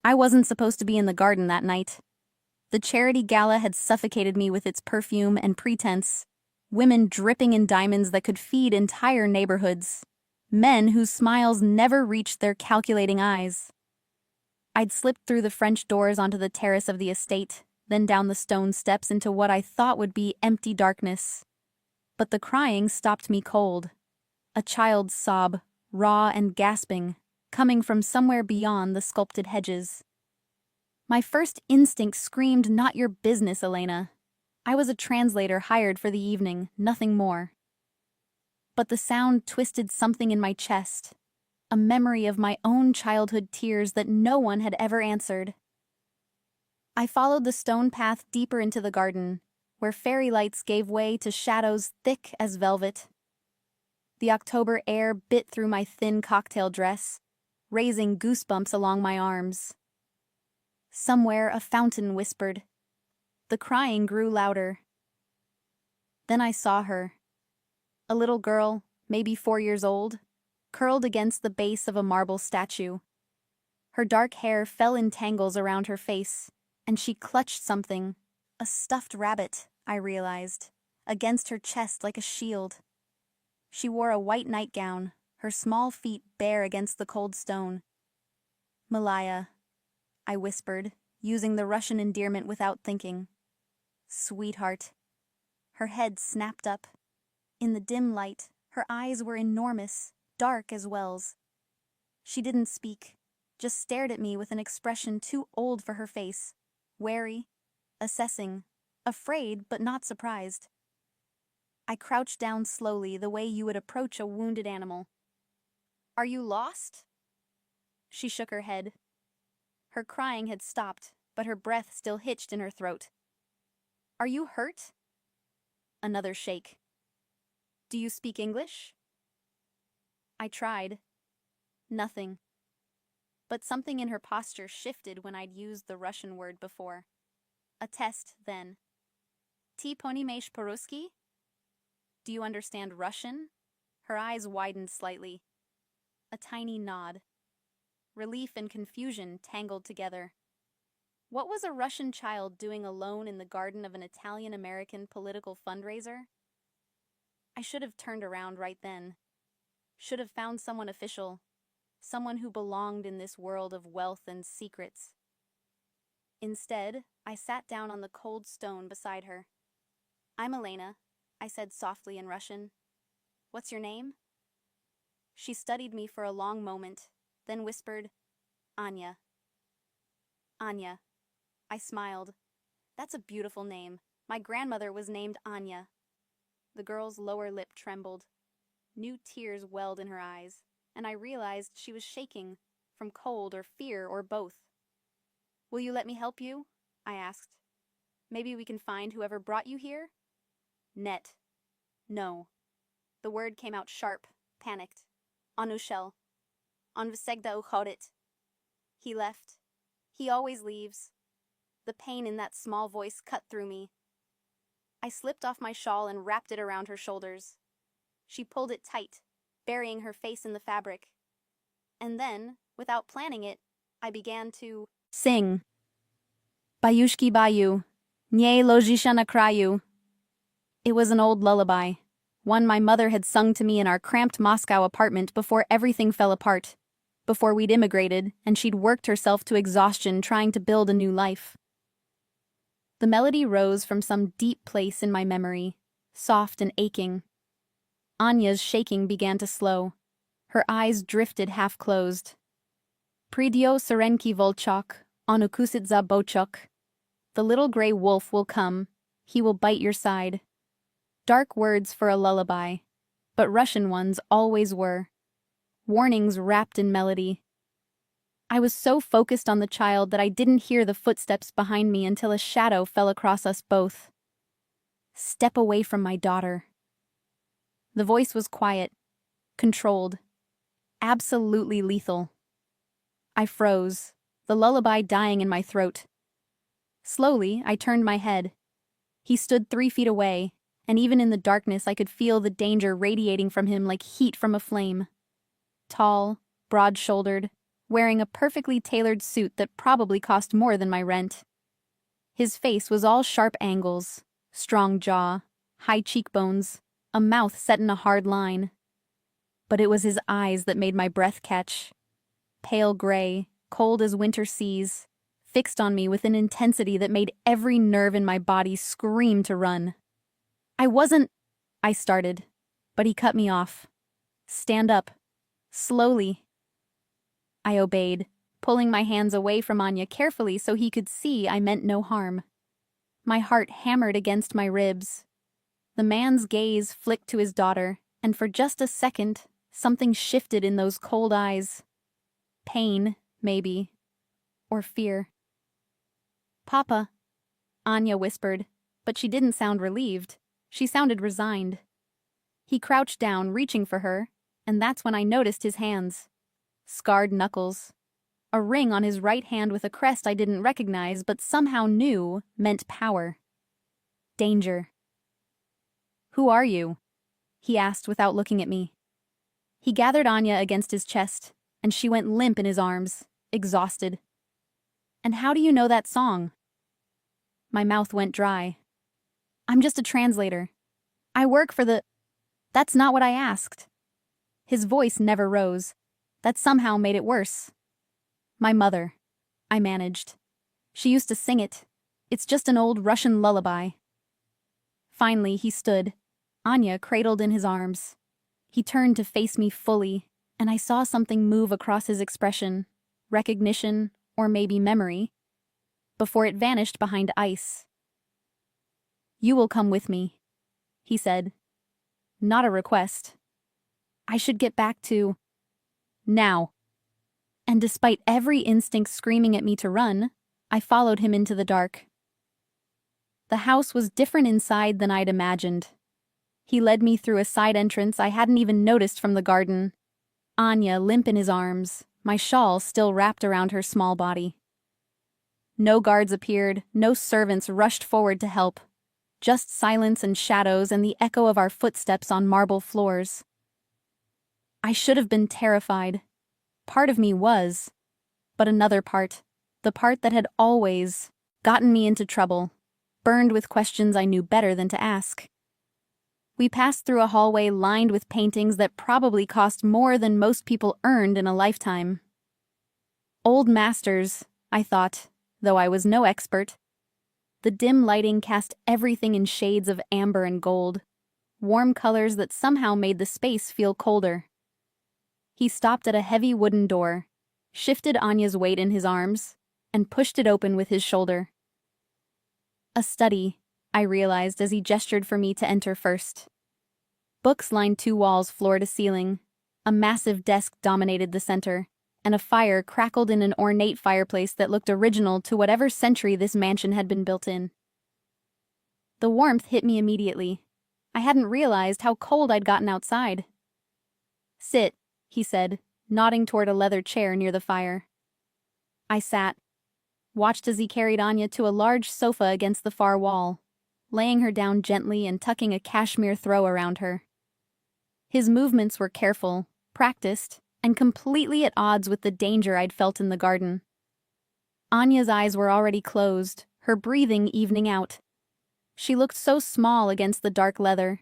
I wasn't supposed to be in the garden that night. The charity gala had suffocated me with its perfume and pretense. Women dripping in diamonds that could feed entire neighborhoods. Men whose smiles never reached their calculating eyes. I'd slipped through the French doors onto the terrace of the estate, then down the stone steps into what I thought would be empty darkness. But the crying stopped me cold. A child's sob, raw and gasping, coming from somewhere beyond the sculpted hedges. My first instinct screamed, "Not your business, Elena." I was a translator hired for the evening, nothing more. But the sound twisted something in my chest, a memory of my own childhood tears that no one had ever answered. I followed the stone path deeper into the garden, where fairy lights gave way to shadows thick as velvet. The October air bit through my thin cocktail dress, raising goosebumps along my arms. Somewhere a fountain whispered. The crying grew louder. Then I saw her. A little girl, maybe 4 years old, curled against the base of a marble statue. Her dark hair fell in tangles around her face, and she clutched something, a stuffed rabbit, I realized, against her chest like a shield. She wore a white nightgown, her small feet bare against the cold stone. "Malaya," I whispered, using the Russian endearment without thinking. "Sweetheart." Her head snapped up. In the dim light, her eyes were enormous, dark as wells. She didn't speak, just stared at me with an expression too old for her face, wary, assessing, afraid but not surprised. I crouched down slowly, the way you would approach a wounded animal. "Are you lost?" She shook her head. Her crying had stopped, but her breath still hitched in her throat. "Are you hurt?" Another shake. "Do you speak English?" I tried. Nothing. But something in her posture shifted when I'd used the Russian word before. A test, then. "Ty ponimaешь po-russki?" Do you understand Russian? Her eyes widened slightly. A tiny nod. Relief and confusion tangled together. What was a Russian child doing alone in the garden of an Italian-American political fundraiser? I should have turned around right then. Should have found someone official, someone who belonged in this world of wealth and secrets. Instead, I sat down on the cold stone beside her. "I'm Elena," I said softly in Russian. "What's your name?" She studied me for a long moment, then whispered, "Anya." "Anya." I smiled. "That's a beautiful name. My grandmother was named Anya." The girl's lower lip trembled. New tears welled in her eyes, and I realized she was shaking, from cold or fear or both. "Will you let me help you?" I asked. "Maybe we can find whoever brought you here?" "Net." "No." The word came out sharp, panicked. "On ushel. On vsegda uchodit." He left. He always leaves. The pain in that small voice cut through me. I slipped off my shawl and wrapped it around her shoulders. She pulled it tight, burying her face in the fabric. And then, without planning it, I began to sing. "Bayushki bayu, nye lojisha na kraju." It was an old lullaby, one my mother had sung to me in our cramped Moscow apartment before everything fell apart, before we'd immigrated and she'd worked herself to exhaustion trying to build a new life. The melody rose from some deep place in my memory, soft and aching. Anya's shaking began to slow. Her eyes drifted half-closed. "Pridio serenki volchok, on ukusit za bochok." The little gray wolf will come. He will bite your side. Dark words for a lullaby, but Russian ones always were. Warnings wrapped in melody. I was so focused on the child that I didn't hear the footsteps behind me until a shadow fell across us both. "Step away from my daughter." The voice was quiet, controlled, absolutely lethal. I froze, the lullaby dying in my throat. Slowly, I turned my head. He stood 3 feet away, and even in the darkness I could feel the danger radiating from him like heat from a flame. Tall, broad-shouldered, wearing a perfectly tailored suit that probably cost more than my rent. His face was all sharp angles, strong jaw, high cheekbones, a mouth set in a hard line. But it was his eyes that made my breath catch. Pale gray, cold as winter seas, fixed on me with an intensity that made every nerve in my body scream to run. I started, but he cut me off. Stand up. Slowly. I obeyed, pulling my hands away from Anya carefully so he could see I meant no harm. My heart hammered against my ribs. The man's gaze flicked to his daughter, and for just a second, something shifted in those cold eyes. Pain, maybe. Or fear. "Papa," Anya whispered, but she didn't sound relieved. She sounded resigned. He crouched down, reaching for her, and that's when I noticed his hands. Scarred knuckles. A ring on his right hand with a crest I didn't recognize but somehow knew meant power. Danger. "Who are you?" he asked without looking at me. He gathered Anya against his chest, and she went limp in his arms, exhausted. "And how do you know that song?" My mouth went dry. "I'm just a translator. I work for the—" "That's not what I asked." His voice never rose. That somehow made it worse. "My mother," I managed. "She used to sing it. It's just an old Russian lullaby." Finally, he stood, Anya cradled in his arms. He turned to face me fully, and I saw something move across his expression, recognition, or maybe memory, before it vanished behind ice. "You will come with me," he said. Not a request. I should get back to... now. And despite every instinct screaming at me to run, I followed him into the dark. The house was different inside than I'd imagined. He led me through a side entrance I hadn't even noticed from the garden. Anya limp in his arms, my shawl still wrapped around her small body. No guards appeared, no servants rushed forward to help. Just silence and shadows and the echo of our footsteps on marble floors. I should have been terrified. Part of me was. But another part, the part that had always gotten me into trouble, burned with questions I knew better than to ask. We passed through a hallway lined with paintings that probably cost more than most people earned in a lifetime. Old masters, I thought, though I was no expert. The dim lighting cast everything in shades of amber and gold, warm colors that somehow made the space feel colder. He stopped at a heavy wooden door, shifted Anya's weight in his arms, and pushed it open with his shoulder. A study, I realized as he gestured for me to enter first. Books lined 2 walls floor to ceiling. A massive desk dominated the center, and a fire crackled in an ornate fireplace that looked original to whatever century this mansion had been built in. The warmth hit me immediately. I hadn't realized how cold I'd gotten outside. "Sit," he said, nodding toward a leather chair near the fire. I sat, watched as he carried Anya to a large sofa against the far wall, laying her down gently and tucking a cashmere throw around her. His movements were careful, practiced, and completely at odds with the danger I'd felt in the garden. Anya's eyes were already closed, her breathing evening out. She looked so small against the dark leather.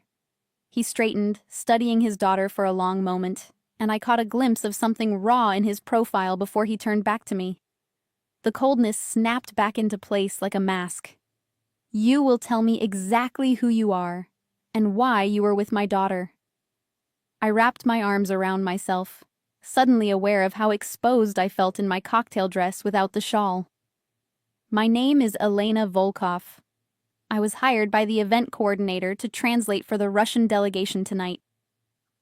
He straightened, studying his daughter for a long moment, and I caught a glimpse of something raw in his profile before he turned back to me. The coldness snapped back into place like a mask. "You will tell me exactly who you are, and why you were with my daughter." I wrapped my arms around myself, suddenly aware of how exposed I felt in my cocktail dress without the shawl. "My name is Elena Volkov. I was hired by the event coordinator to translate for the Russian delegation tonight.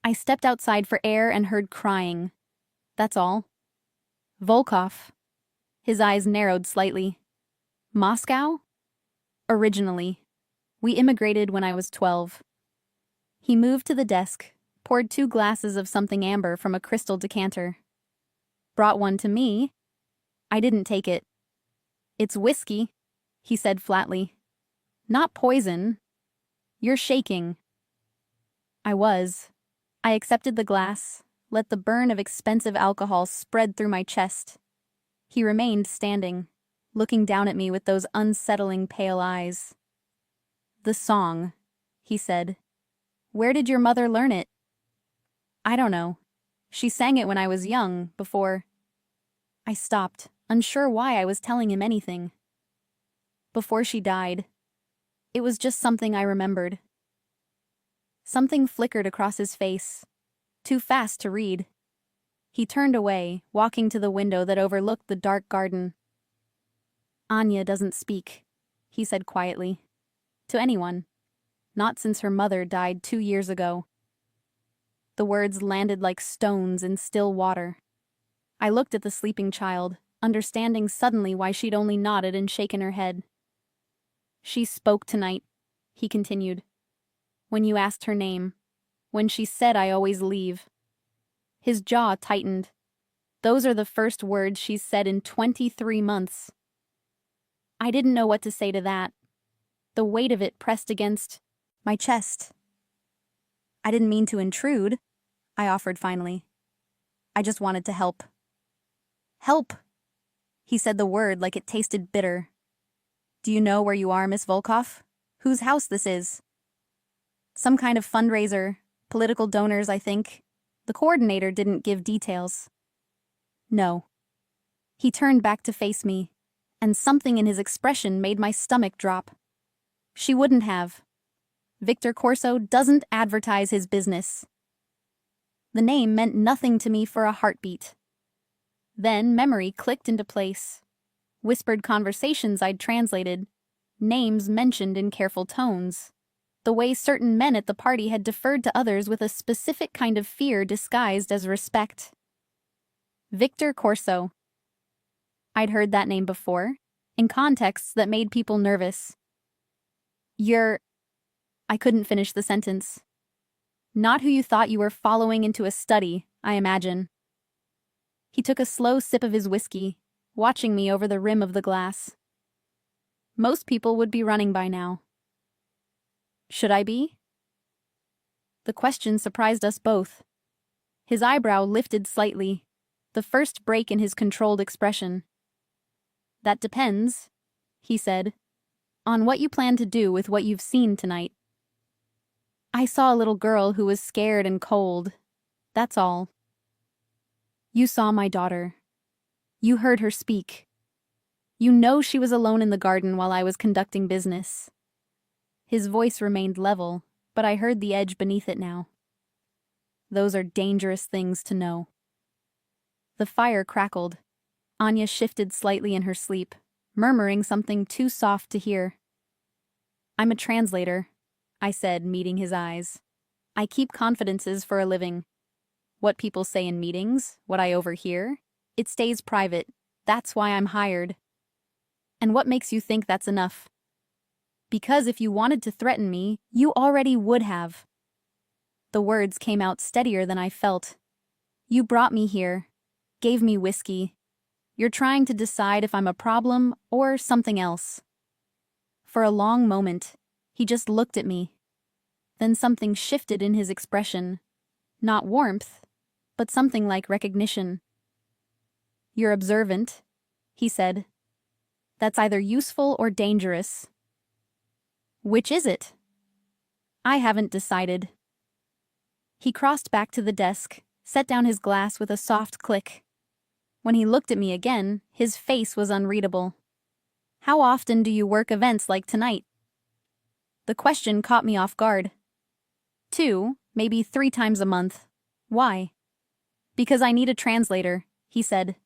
I stepped outside for air and heard crying. That's all." "Volkov." His eyes narrowed slightly. "Moscow?" "Originally. We immigrated when I was 12. He moved to the desk, poured 2 glasses of something amber from a crystal decanter. Brought one to me. I didn't take it. "It's whiskey," he said flatly. "Not poison. You're shaking." I was. I accepted the glass, let the burn of expensive alcohol spread through my chest. He remained standing, looking down at me with those unsettling pale eyes. "The song," he said. "Where did your mother learn it?" "I don't know. She sang it when I was young, before—" I stopped, unsure why I was telling him anything. "Before she died. It was just something I remembered." Something flickered across his face, too fast to read. He turned away, walking to the window that overlooked the dark garden. "Anya doesn't speak," he said quietly. "To anyone. Not since her mother died 2 years ago." The words landed like stones in still water. I looked at the sleeping child, understanding suddenly why she'd only nodded and shaken her head. "She spoke tonight," he continued. "When you asked her name. When she said I always leave." His jaw tightened. "Those are the first words she's said in 23 months. I didn't know what to say to that. The weight of it pressed against my chest. "I didn't mean to intrude," I offered finally. "I just wanted to help." "Help!" He said the word like it tasted bitter. "Do you know where you are, Miss Volkov? Whose house this is?" "Some kind of fundraiser. Political donors, I think. The coordinator didn't give details." "No." He turned back to face me, and something in his expression made my stomach drop. "She wouldn't have. Victor Corso doesn't advertise his business." The name meant nothing to me for a heartbeat. Then memory clicked into place. Whispered conversations I'd translated, names mentioned in careful tones. The way certain men at the party had deferred to others with a specific kind of fear disguised as respect. Victor Corso. I'd heard that name before, in contexts that made people nervous. "You're—" I couldn't finish the sentence. "Not who you thought you were following into a study, I imagine." He took a slow sip of his whiskey, watching me over the rim of the glass. "Most people would be running by now." "Should I be?" The question surprised us both. His eyebrow lifted slightly, the first break in his controlled expression. "That depends," he said, "on what you plan to do with what you've seen tonight." "I saw a little girl who was scared and cold. That's all." "You saw my daughter. You heard her speak. You know she was alone in the garden while I was conducting business." His voice remained level, but I heard the edge beneath it now. "Those are dangerous things to know." The fire crackled. Anya shifted slightly in her sleep, murmuring something too soft to hear. "I'm a translator," I said, meeting his eyes. "I keep confidences for a living. What people say in meetings, what I overhear, it stays private. That's why I'm hired." "And what makes you think that's enough?" "Because if you wanted to threaten me, you already would have." The words came out steadier than I felt. "You brought me here, gave me whiskey. You're trying to decide if I'm a problem or something else." For a long moment, he just looked at me. Then something shifted in his expression. Not warmth, but something like recognition. "You're observant," he said. "That's either useful or dangerous." "Which is it?" "I haven't decided." He crossed back to the desk, set down his glass with a soft click. When he looked at me again, his face was unreadable. "How often do you work events like tonight?" The question caught me off guard. 2, maybe 3 times a month. "Why?" "Because I need a translator," he said.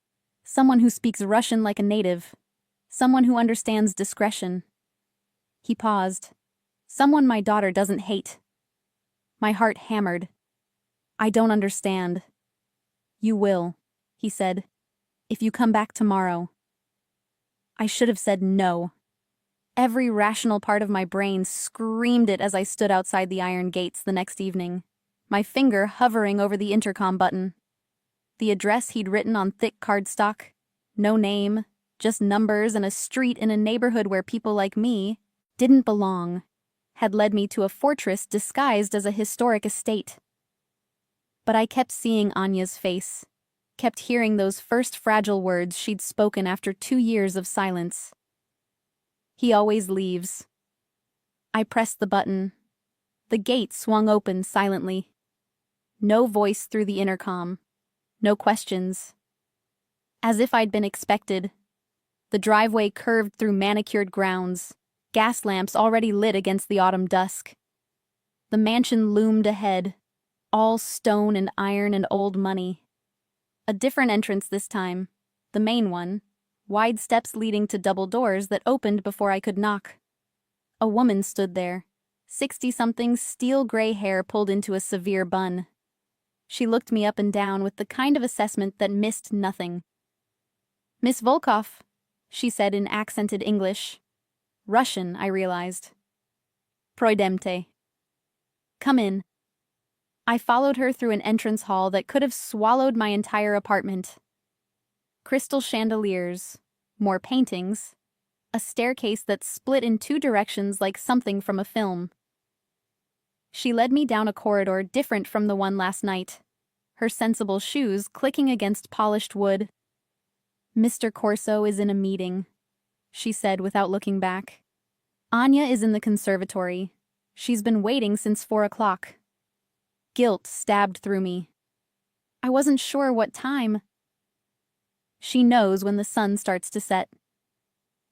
"Someone who speaks Russian like a native. Someone who understands discretion." He paused. "Someone my daughter doesn't hate." My heart hammered. "I don't understand." "You will," he said. "If you come back tomorrow." I should have said no. Every rational part of my brain screamed it as I stood outside the iron gates the next evening, my finger hovering over the intercom button. The address he'd written on thick cardstock, no name, just numbers and a street in a neighborhood where people like me didn't belong, had led me to a fortress disguised as a historic estate. But I kept seeing Anya's face, kept hearing those first fragile words she'd spoken after 2 years of silence. He always leaves. I pressed the button. The gate swung open silently. No voice through the intercom. No questions. As if I'd been expected. The driveway curved through manicured grounds, gas lamps already lit against the autumn dusk. The mansion loomed ahead, all stone and iron and old money. A different entrance this time, the main one, wide steps leading to double doors that opened before I could knock. A woman stood there, 60-something, steel-gray hair pulled into a severe bun. She looked me up and down with the kind of assessment that missed nothing. "Miss Volkov," she said in accented English. Russian, I realized. "Projdemte." "Come in." I followed her through an entrance hall that could have swallowed my entire apartment. Crystal chandeliers, more paintings, a staircase that split in 2 directions like something from a film. She led me down a corridor different from the one last night, her sensible shoes clicking against polished wood. "Mr. Corso is in a meeting," she said without looking back. "Anya is in the conservatory. She's been waiting since 4 o'clock. Guilt stabbed through me. I wasn't sure what time. She knows when the sun starts to set.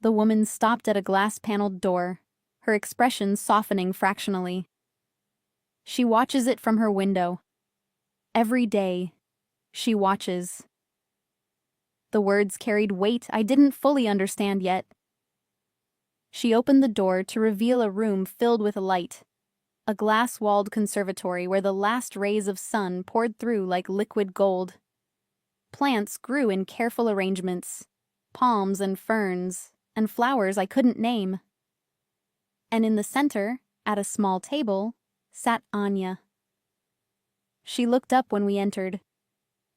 The woman stopped at a glass-paneled door, her expression softening fractionally. She watches it from her window. Every day, she watches. The words carried weight I didn't fully understand yet. She opened the door to reveal a room filled with light, a glass-walled conservatory where the last rays of sun poured through like liquid gold. Plants grew in careful arrangements, palms and ferns, and flowers I couldn't name. And in the center, at a small table, sat Anya. She looked up when we entered.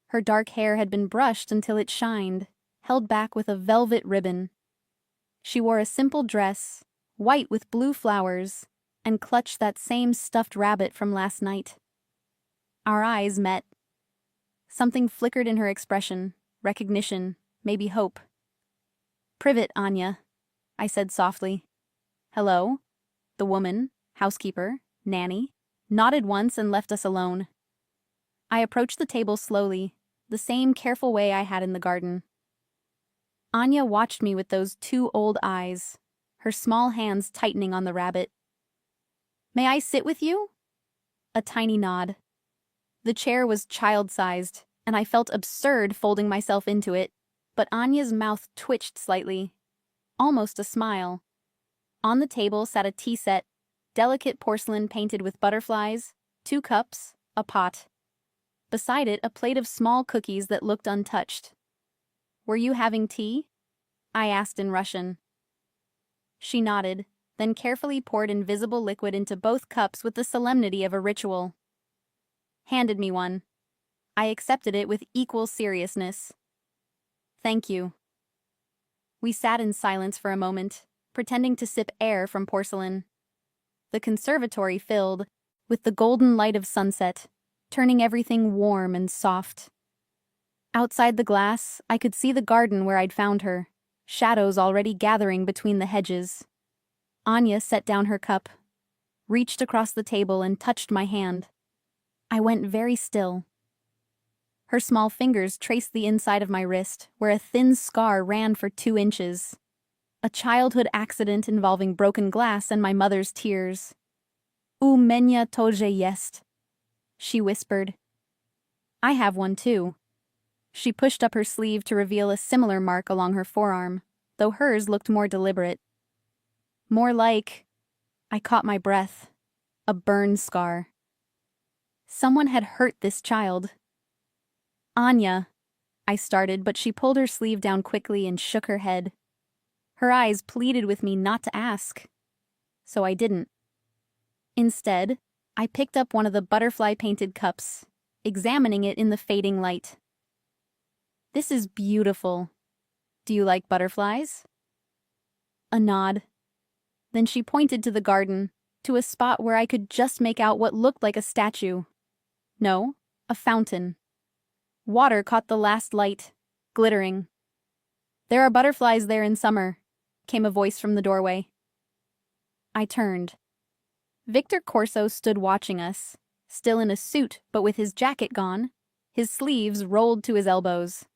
Her dark hair had been brushed until it shined, held back with a velvet ribbon. She wore a simple dress, white with blue flowers, and clutched that same stuffed rabbit from last night. Our eyes met. Something flickered in her expression, recognition, maybe hope. "Privet, Anya," I said softly. "Hello?" The woman, housekeeper, nanny, nodded once and left us alone. I approached the table slowly, the same careful way I had in the garden. Anya watched me with those 2 old eyes, her small hands tightening on the rabbit. "May I sit with you?" A tiny nod. The chair was child-sized, and I felt absurd folding myself into it, but Anya's mouth twitched slightly. Almost a smile. On the table sat a tea set, delicate porcelain painted with butterflies, 2 cups, a pot. Beside it, a plate of small cookies that looked untouched. "Were you having tea?" I asked in Russian. She nodded, then carefully poured invisible liquid into both cups with the solemnity of a ritual. Handed me one. I accepted it with equal seriousness. "Thank you." We sat in silence for a moment, pretending to sip air from porcelain. The conservatory filled, with the golden light of sunset, turning everything warm and soft. Outside the glass, I could see the garden where I'd found her, shadows already gathering between the hedges. Anya set down her cup, reached across the table and touched my hand. I went very still. Her small fingers traced the inside of my wrist, where a thin scar ran for 2 inches. A childhood accident involving broken glass and my mother's tears. "U menia toje jest," she whispered. "I have one too." She pushed up her sleeve to reveal a similar mark along her forearm, though hers looked more deliberate. More like, I caught my breath, a burn scar. Someone had hurt this child. "Anya," I started, but she pulled her sleeve down quickly and shook her head. Her eyes pleaded with me not to ask. So I didn't. Instead, I picked up one of the butterfly-painted cups, examining it in the fading light. "This is beautiful. Do you like butterflies?" A nod. Then she pointed to the garden, to a spot where I could just make out what looked like a statue. "No?" A fountain. Water caught the last light, glittering. "There are butterflies there in summer," came a voice from the doorway. I turned. Victor Corso stood watching us, still in a suit but with his jacket gone, his sleeves rolled to his elbows.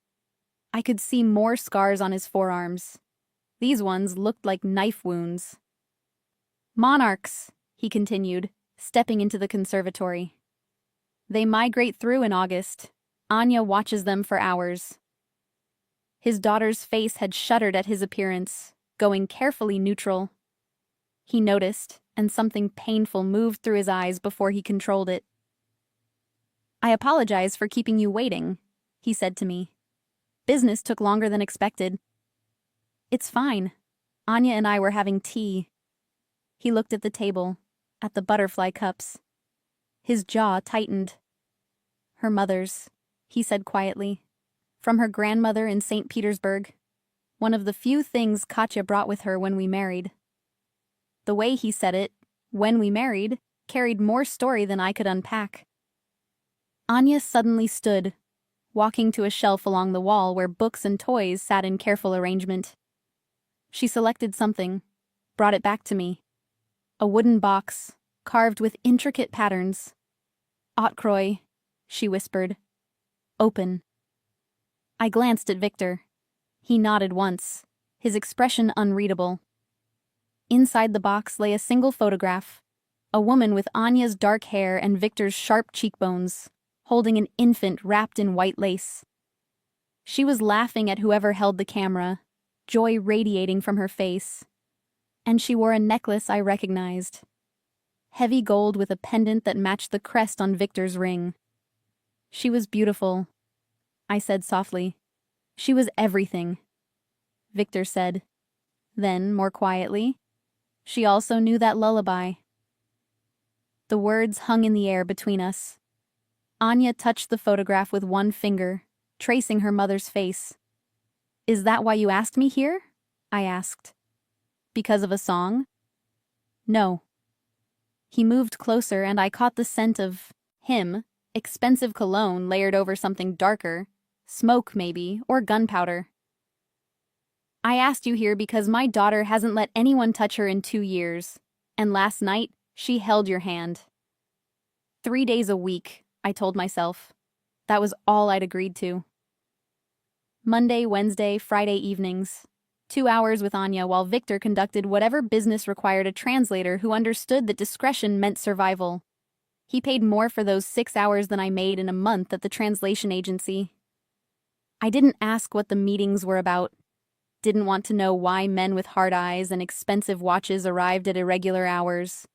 I could see more scars on his forearms. These ones looked like knife wounds. "Monarchs," he continued, stepping into the conservatory. "They migrate through in August. Anya watches them for hours." His daughter's face had shuddered at his appearance, going carefully neutral. He noticed, and something painful moved through his eyes before he controlled it. "I apologize for keeping you waiting," he said to me. "Business took longer than expected." "It's fine. Anya and I were having tea." He looked at the table, at the butterfly cups. His jaw tightened. "Her mother's," he said quietly. "From her grandmother in St. Petersburg. One of the few things Katya brought with her when we married." The way he said it, "when we married," carried more story than I could unpack. Anya suddenly stood, walking to a shelf along the wall where books and toys sat in careful arrangement. She selected something, brought it back to me. A wooden box, carved with intricate patterns. "Otkroy," she whispered. "Open." I glanced at Victor. He nodded once, his expression unreadable. Inside the box lay a single photograph, a woman with Anya's dark hair and Victor's sharp cheekbones, holding an infant wrapped in white lace. She was laughing at whoever held the camera, joy radiating from her face. And she wore a necklace I recognized. Heavy gold with a pendant that matched the crest on Victor's ring. She was beautiful, I said softly. She was everything. Victor said. Then, more quietly, she also knew that lullaby. The words hung in the air between us. Anya touched the photograph with one finger, tracing her mother's face. "Is that why you asked me here?" I asked. "Because of a song?" "No." He moved closer and I caught the scent of him, expensive cologne layered over something darker, smoke maybe, or gunpowder. "I asked you here because my daughter hasn't let anyone touch her in 2 years, and last night she held your hand." 3 days a week, I told myself. That was all I'd agreed to. Monday, Wednesday, Friday evenings. 2 hours with Anya while Victor conducted whatever business required a translator who understood that discretion meant survival. He paid more for those 6 hours than I made in a month at the translation agency. I didn't ask what the meetings were about. Didn't want to know why men with hard eyes and expensive watches arrived at irregular hours.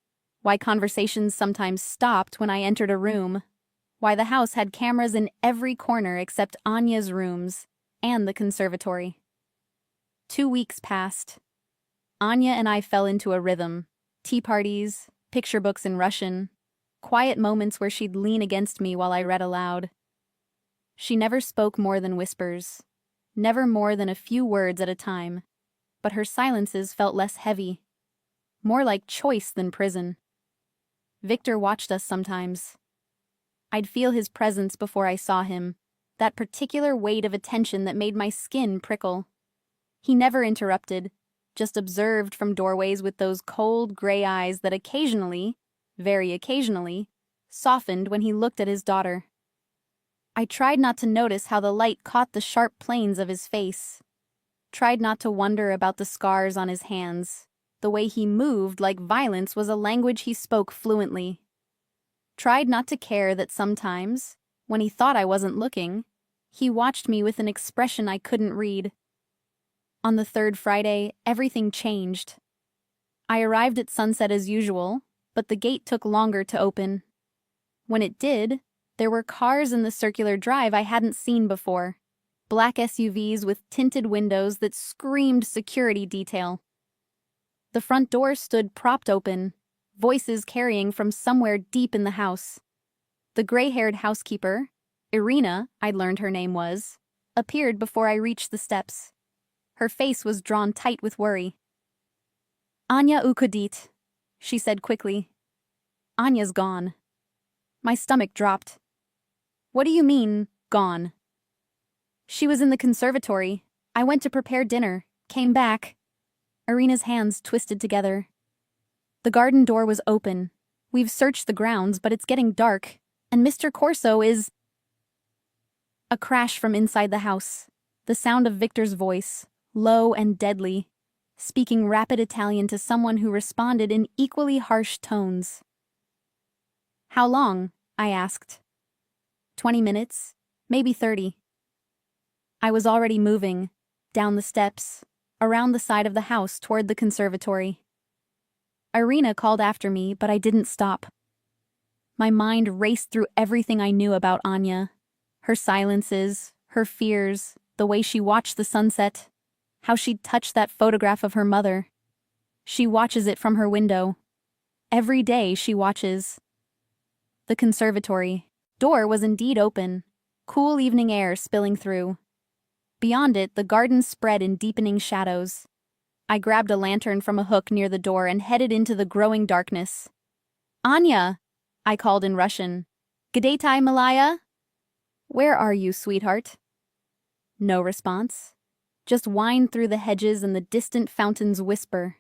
Why conversations sometimes stopped when I entered a room. Why the house had cameras in every corner except Anya's rooms and the conservatory. 2 weeks passed. Anya and I fell into a rhythm. Tea parties, picture books in Russian, quiet moments where she'd lean against me while I read aloud. She never spoke more than whispers, never more than a few words at a time, but her silences felt less heavy, more like choice than prison. Victor watched us sometimes. I'd feel his presence before I saw him, that particular weight of attention that made my skin prickle. He never interrupted, just observed from doorways with those cold gray eyes that occasionally, very occasionally, softened when he looked at his daughter. I tried not to notice how the light caught the sharp planes of his face. Tried not to wonder about the scars on his hands, the way he moved like violence was a language he spoke fluently. Tried not to care that sometimes, when he thought I wasn't looking, he watched me with an expression I couldn't read. On the 3rd Friday, everything changed. I arrived at sunset as usual, but the gate took longer to open. When it did, there were cars in the circular drive I hadn't seen before. Black SUVs with tinted windows that screamed security detail. The front door stood propped open, voices carrying from somewhere deep in the house. The gray-haired housekeeper, Irina, I'd learned her name was, appeared before I reached the steps. Her face was drawn tight with worry. "Anya ukodit," she said quickly. "Anya's gone." My stomach dropped. What do you mean, gone? She was in the conservatory. I went to prepare dinner, came back. Irina's hands twisted together. The garden door was open. We've searched the grounds, but it's getting dark, and Mr. Corso is... A crash from inside the house. The sound of Victor's voice, low and deadly, speaking rapid Italian to someone who responded in equally harsh tones. How long? I asked. 20 minutes, maybe 30. I was already moving, down the steps, around the side of the house toward the conservatory. Irina called after me, but I didn't stop. My mind raced through everything I knew about Anya. Her silences, her fears, the way she watched the sunset, how she'd touched that photograph of her mother. She watches it from her window. Every day she watches. The conservatory door was indeed open, cool evening air spilling through. Beyond it, the garden spread in deepening shadows. I grabbed a lantern from a hook near the door and headed into the growing darkness. Anya, I called in Russian. Gdeitai Malaya? Where are you, sweetheart? No response. Just wind through the hedges and the distant fountain's whisper.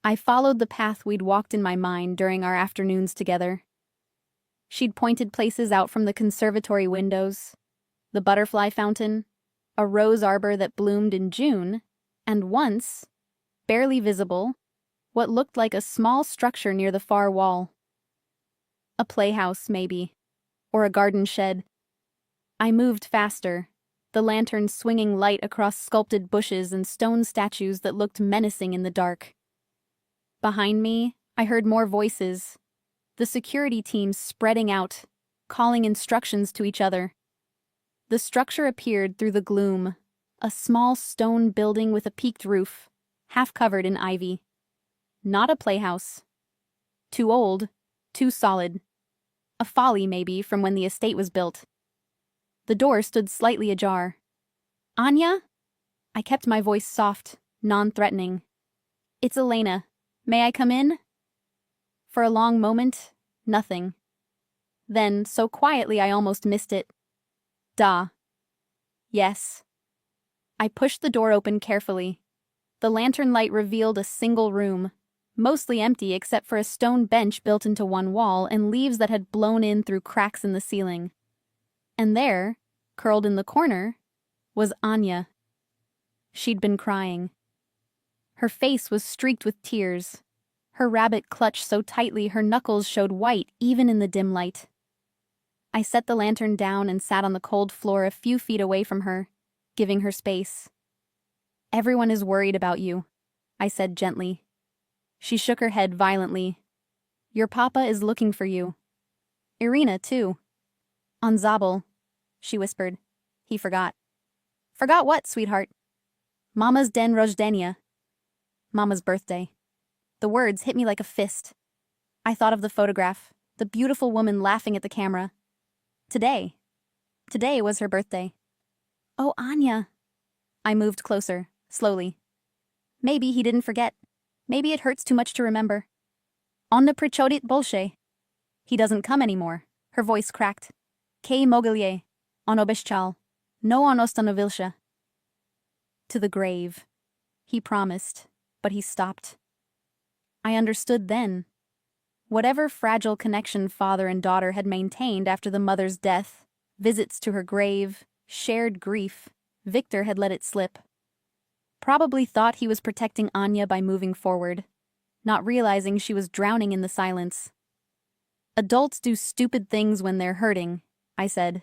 I followed the path we'd walked in my mind during our afternoons together. She'd pointed places out from the conservatory windows, the butterfly fountain, a rose arbor that bloomed in June, and once, barely visible, what looked like a small structure near the far wall. A playhouse, maybe, or a garden shed. I moved faster, the lantern swinging light across sculpted bushes and stone statues that looked menacing in the dark. Behind me, I heard more voices, the security teams spreading out, calling instructions to each other. The structure appeared through the gloom, a small stone building with a peaked roof, half covered in ivy. Not a playhouse. Too old, too solid. A folly, maybe, from when the estate was built. The door stood slightly ajar. Anya? I kept my voice soft, non-threatening. It's Elena. May I come in? For a long moment, nothing. Then, so quietly I almost missed it. Da. Yes. I pushed the door open carefully. The lantern light revealed a single room, mostly empty except for a stone bench built into one wall and leaves that had blown in through cracks in the ceiling. And there, curled in the corner, was Anya. She'd been crying. Her face was streaked with tears. Her rabbit clutched so tightly her knuckles showed white even in the dim light. I set the lantern down and sat on the cold floor a few feet away from her, giving her space. Everyone is worried about you, I said gently. She shook her head violently. Your papa is looking for you. Irina, too. On Zabel, she whispered. He forgot. Forgot what, sweetheart? Mama's den rojdenia. Mama's birthday. The words hit me like a fist. I thought of the photograph, the beautiful woman laughing at the camera. Today was her birthday. Oh, Anya. I moved closer, slowly. Maybe he didn't forget. Maybe it hurts too much to remember. On ne prichodit bolshe. He doesn't come anymore. Her voice cracked. Kei mogilye. On obeshchal. No on ostanovilsha. To the grave. He promised, but he stopped. I understood then. Whatever fragile connection father and daughter had maintained after the mother's death, visits to her grave, shared grief, Victor had let it slip. Probably thought he was protecting Anya by moving forward, not realizing she was drowning in the silence. Adults do stupid things when they're hurting, I said.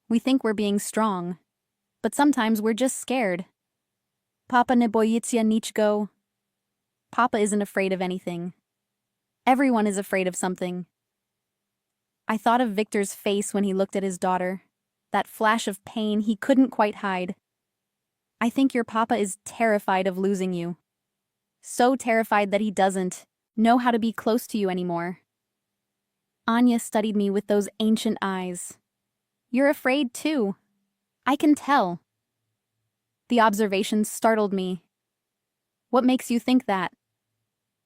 We think we're being strong, but sometimes we're just scared. Papa ne boyitsya nichgo. Papa isn't afraid of anything. Everyone is afraid of something. I thought of Victor's face when he looked at his daughter, that flash of pain he couldn't quite hide. I think your papa is terrified of losing you. So terrified that he doesn't know how to be close to you anymore. Anya studied me with those ancient eyes. You're afraid too. I can tell. The observation startled me. What makes you think that?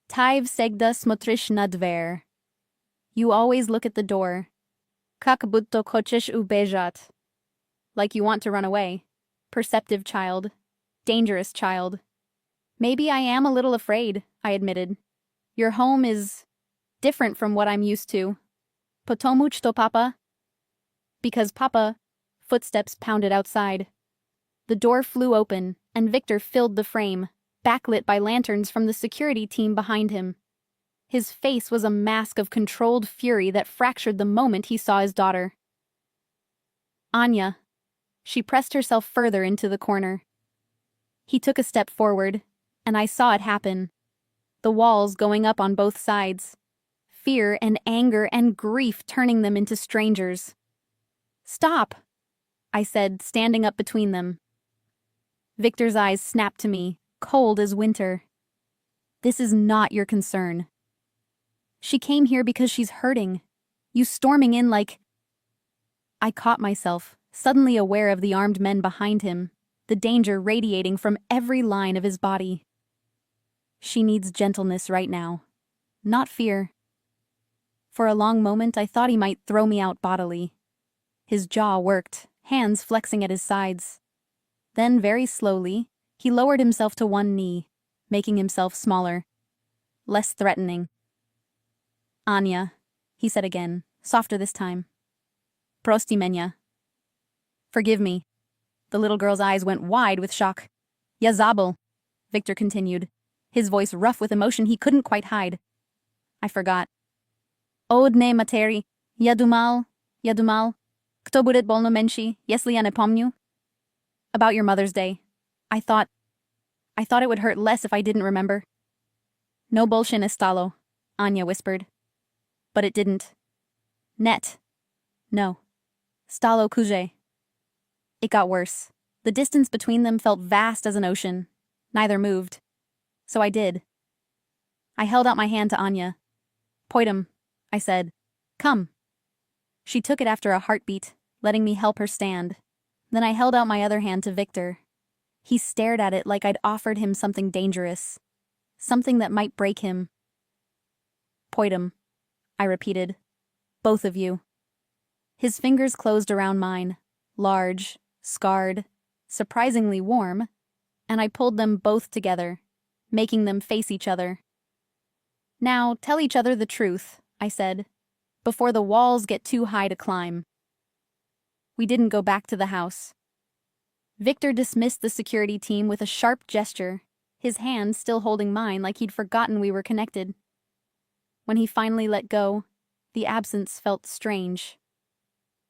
Tive segda smotrish na dver. You always look at the door. Как будто хочешь убежать. Like you want to run away. Perceptive child. Dangerous child. Maybe I am a little afraid, I admitted. Your home is different from what I'm used to. Потому что papa? Because papa. Footsteps pounded outside. The door flew open, and Victor filled the frame, backlit by lanterns from the security team behind him. His face was a mask of controlled fury that fractured the moment he saw his daughter. Anya. She pressed herself further into the corner. He took a step forward, and I saw it happen. The walls going up on both sides. Fear and anger and grief turning them into strangers. Stop, I said, standing up between them. Victor's eyes snapped to me, cold as winter. This is not your concern. She came here because she's hurting. You storming in like... I caught myself, suddenly aware of the armed men behind him, the danger radiating from every line of his body. She needs gentleness right now, not fear. For a long moment I thought he might throw me out bodily. His jaw worked, hands flexing at his sides. Then, very slowly, he lowered himself to one knee, making himself smaller, less threatening. Anya, he said again, softer this time. Prosti menia. Forgive me. The little girl's eyes went wide with shock. Ya zabel, Victor continued, his voice rough with emotion he couldn't quite hide. I forgot. Od ne materi, ya dumal, kto bude bolno menshi, jestli ja ne pomnю? About your Mother's Day. I thought it would hurt less if I didn't remember. No bolshin estalo, Anya whispered. But it didn't. Net. No. Stalo kuje. It got worse. The distance between them felt vast as an ocean. Neither moved. So I did. I held out my hand to Anya. Poitum, I said. Come. She took it after a heartbeat, letting me help her stand. Then I held out my other hand to Victor. He stared at it like I'd offered him something dangerous. Something that might break him. Poitum, I repeated. Both of you. His fingers closed around mine, large, scarred, surprisingly warm, and I pulled them both together, making them face each other. Now, tell each other the truth, I said, before the walls get too high to climb. We didn't go back to the house. Victor dismissed the security team with a sharp gesture, his hand still holding mine like he'd forgotten we were connected. When he finally let go, the absence felt strange.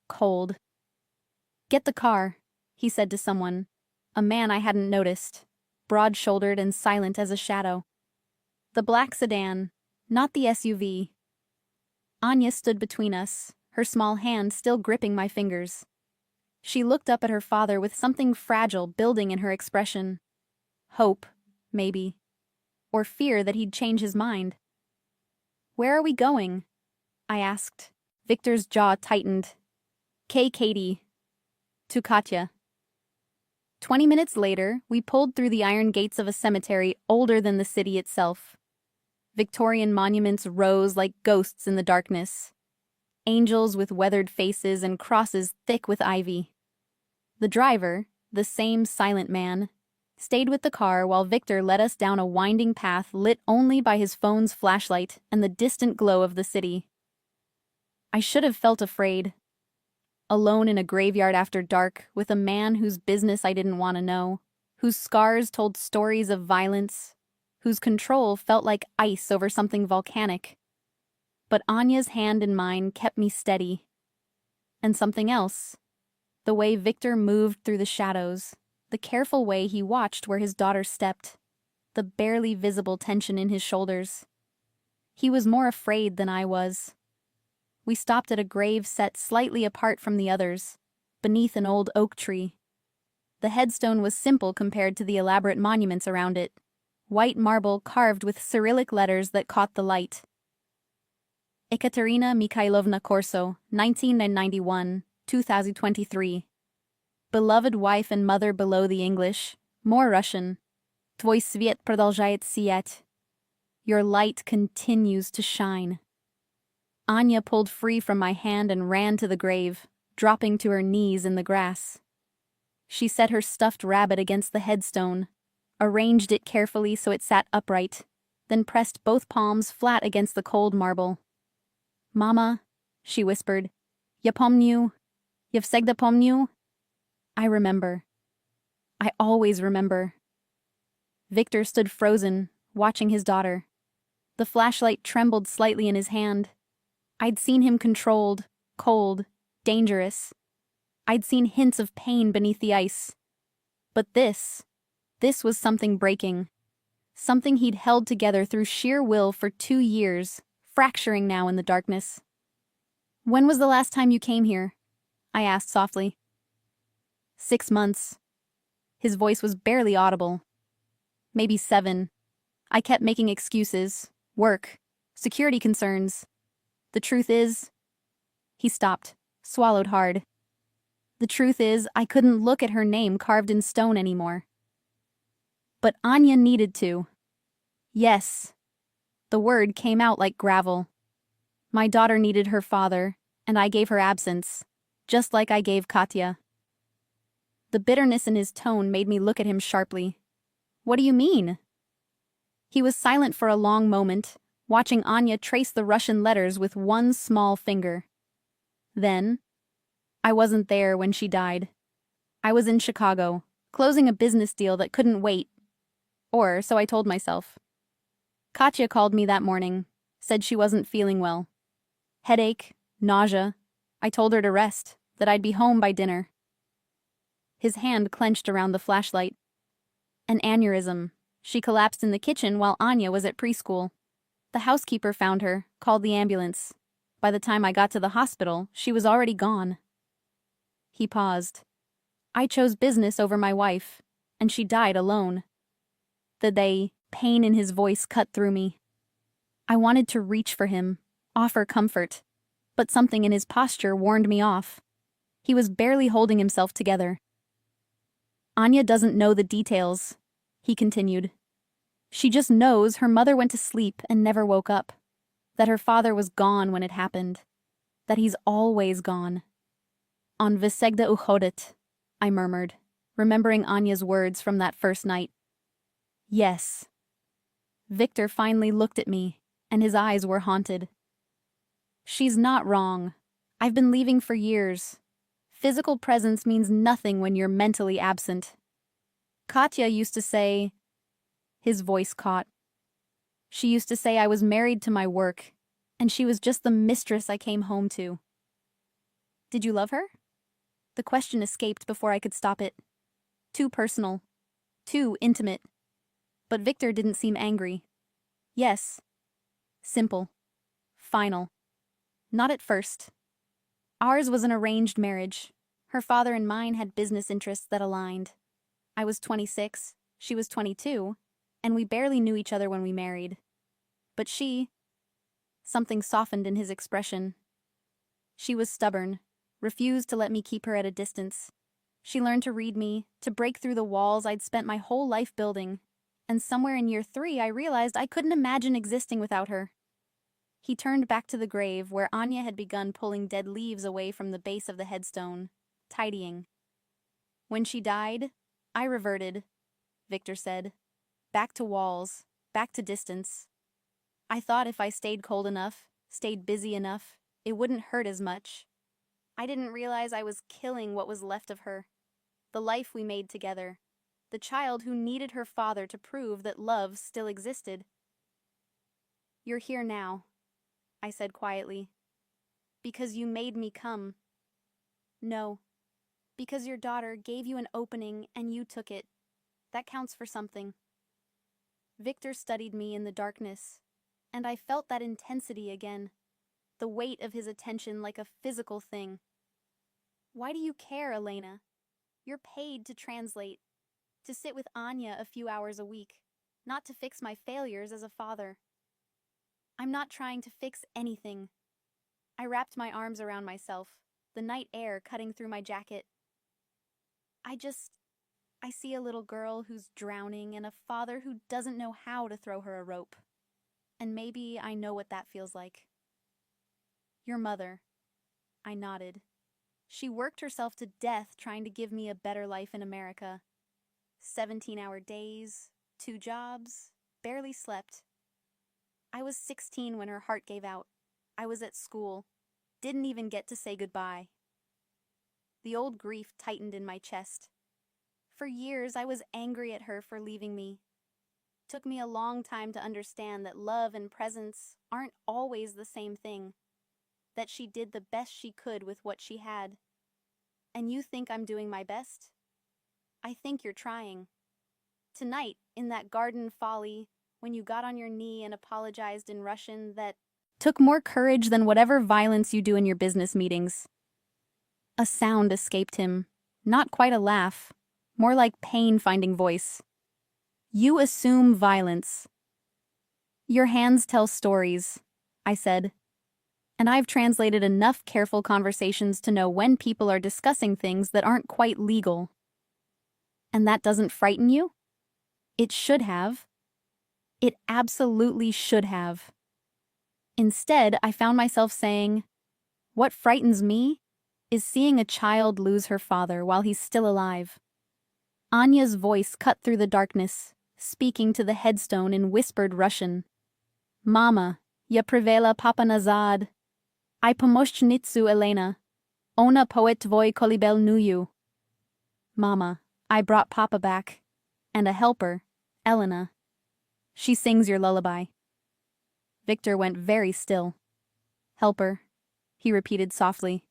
Cold. Get the car, he said to someone, a man I hadn't noticed, broad-shouldered and silent as a shadow. The black sedan, not the SUV. Anya stood between us, her small hand still gripping my fingers. She looked up at her father with something fragile building in her expression. Hope, maybe. Or fear that he'd change his mind. Where are we going? I asked. Victor's jaw tightened. Katie. To Katya. 20 minutes later, we pulled through the iron gates of a cemetery older than the city itself. Victorian monuments rose like ghosts in the darkness. Angels with weathered faces and crosses thick with ivy. The driver, the same silent man, stayed with the car while Victor led us down a winding path lit only by his phone's flashlight and the distant glow of the city. I should have felt afraid. Alone in a graveyard after dark with a man whose business I didn't want to know, whose scars told stories of violence, whose control felt like ice over something volcanic. But Anya's hand in mine kept me steady. And something else. The way Victor moved through the shadows, the careful way he watched where his daughter stepped, the barely visible tension in his shoulders. He was more afraid than I was. We stopped at a grave set slightly apart from the others, beneath an old oak tree. The headstone was simple compared to the elaborate monuments around it, white marble carved with Cyrillic letters that caught the light. Ekaterina Mikhailovna Korso, 1991, 2023. Beloved wife and mother below the English, more Russian. Tvой свет продолжает сиять. Your light continues to shine. Anya pulled free from my hand and ran to the grave, dropping to her knees in the grass. She set her stuffed rabbit against the headstone, arranged it carefully so it sat upright, then pressed both palms flat against the cold marble. "Mama," she whispered, "ya pomniu? Ya всегда помню?" I remember. I always remember. Victor stood frozen, watching his daughter. The flashlight trembled slightly in his hand. I'd seen him controlled, cold, dangerous. I'd seen hints of pain beneath the ice. But this was something breaking. Something he'd held together through sheer will for 2 years, fracturing now in the darkness. "When was the last time you came here?" I asked softly. 6 months. His voice was barely audible. Maybe 7. I kept making excuses, work, security concerns. The truth is... He stopped, swallowed hard. The truth is, I couldn't look at her name carved in stone anymore. But Anya needed to. Yes. The word came out like gravel. My daughter needed her father, and I gave her absence, just like I gave Katya. The bitterness in his tone made me look at him sharply. "What do you mean?" He was silent for a long moment, watching Anya trace the Russian letters with one small finger. Then, "I wasn't there when she died. I was in Chicago, closing a business deal that couldn't wait. Or, so I told myself. Katya called me that morning, said she wasn't feeling well. Headache, nausea. I told her to rest, that I'd be home by dinner." His hand clenched around the flashlight. "An aneurysm. She collapsed in the kitchen while Anya was at preschool. The housekeeper found her, called the ambulance. By the time I got to the hospital, she was already gone." He paused. "I chose business over my wife, and she died alone." Pain in his voice cut through me. I wanted to reach for him, offer comfort, but something in his posture warned me off. He was barely holding himself together. "Anya doesn't know the details," he continued. "She just knows her mother went to sleep and never woke up. That her father was gone when it happened. That he's always gone." "On Visegda uchodit," I murmured, remembering Anya's words from that first night. "Yes." Victor finally looked at me, and his eyes were haunted. "She's not wrong. I've been leaving for years. Physical presence means nothing when you're mentally absent. Katya used to say..." His voice caught. "She used to say I was married to my work, and she was just the mistress I came home to." "Did you love her?" The question escaped before I could stop it. Too personal. Too intimate. But Victor didn't seem angry. "Yes." Simple. Final. "Not at first. Ours was an arranged marriage. Her father and mine had business interests that aligned. I was 26, she was 22, and we barely knew each other when we married. But she..." Something softened in his expression. "She was stubborn, refused to let me keep her at a distance. She learned to read me, to break through the walls I'd spent my whole life building. And somewhere in year 3, I realized I couldn't imagine existing without her." He turned back to the grave where Anya had begun pulling dead leaves away from the base of the headstone, tidying. "When she died, I reverted," Victor said. "Back to walls, back to distance. I thought if I stayed cold enough, stayed busy enough, it wouldn't hurt as much. I didn't realize I was killing what was left of her. The life we made together. The child who needed her father to prove that love still existed." "You're here now," I said quietly. "Because you made me come." "No. Because your daughter gave you an opening and you took it. That counts for something." Victor studied me in the darkness, and I felt that intensity again, the weight of his attention like a physical thing. "Why do you care, Elena? You're paid to translate, to sit with Anya a few hours a week, not to fix my failures as a father." "I'm not trying to fix anything." I wrapped my arms around myself, the night air cutting through my jacket. I see a little girl who's drowning and a father who doesn't know how to throw her a rope. And maybe I know what that feels like." Your mother. I nodded. She worked herself to death trying to give me a better life in America. 17-hour days, 2 jobs, barely slept. I was 16 when her heart gave out. I was at school. Didn't even get to say goodbye. The old grief tightened in my chest. For years, I was angry at her for leaving me. Took me a long time to understand that love and presence aren't always the same thing. That she did the best she could with what she had. And you think I'm doing my best? I think you're trying. Tonight, in that garden folly, when you got on your knee and apologized in Russian, that took more courage than whatever violence you do in your business meetings. A sound escaped him. Not quite a laugh. More like pain finding voice. You assume violence. Your hands tell stories, I said. And I've translated enough careful conversations to know when people are discussing things that aren't quite legal. And that doesn't frighten you? It should have. It absolutely should have. Instead, I found myself saying, what frightens me is seeing a child lose her father while he's still alive. Anya's voice cut through the darkness, speaking to the headstone in whispered Russian. Mama, ya privela papa nazad. I pomoshchnitsu Elena. Ona poet tvoj kolibel nuyu. Mama, I brought Papa back. And a helper, Elena. She sings your lullaby. Victor went very still. Helper, he repeated softly.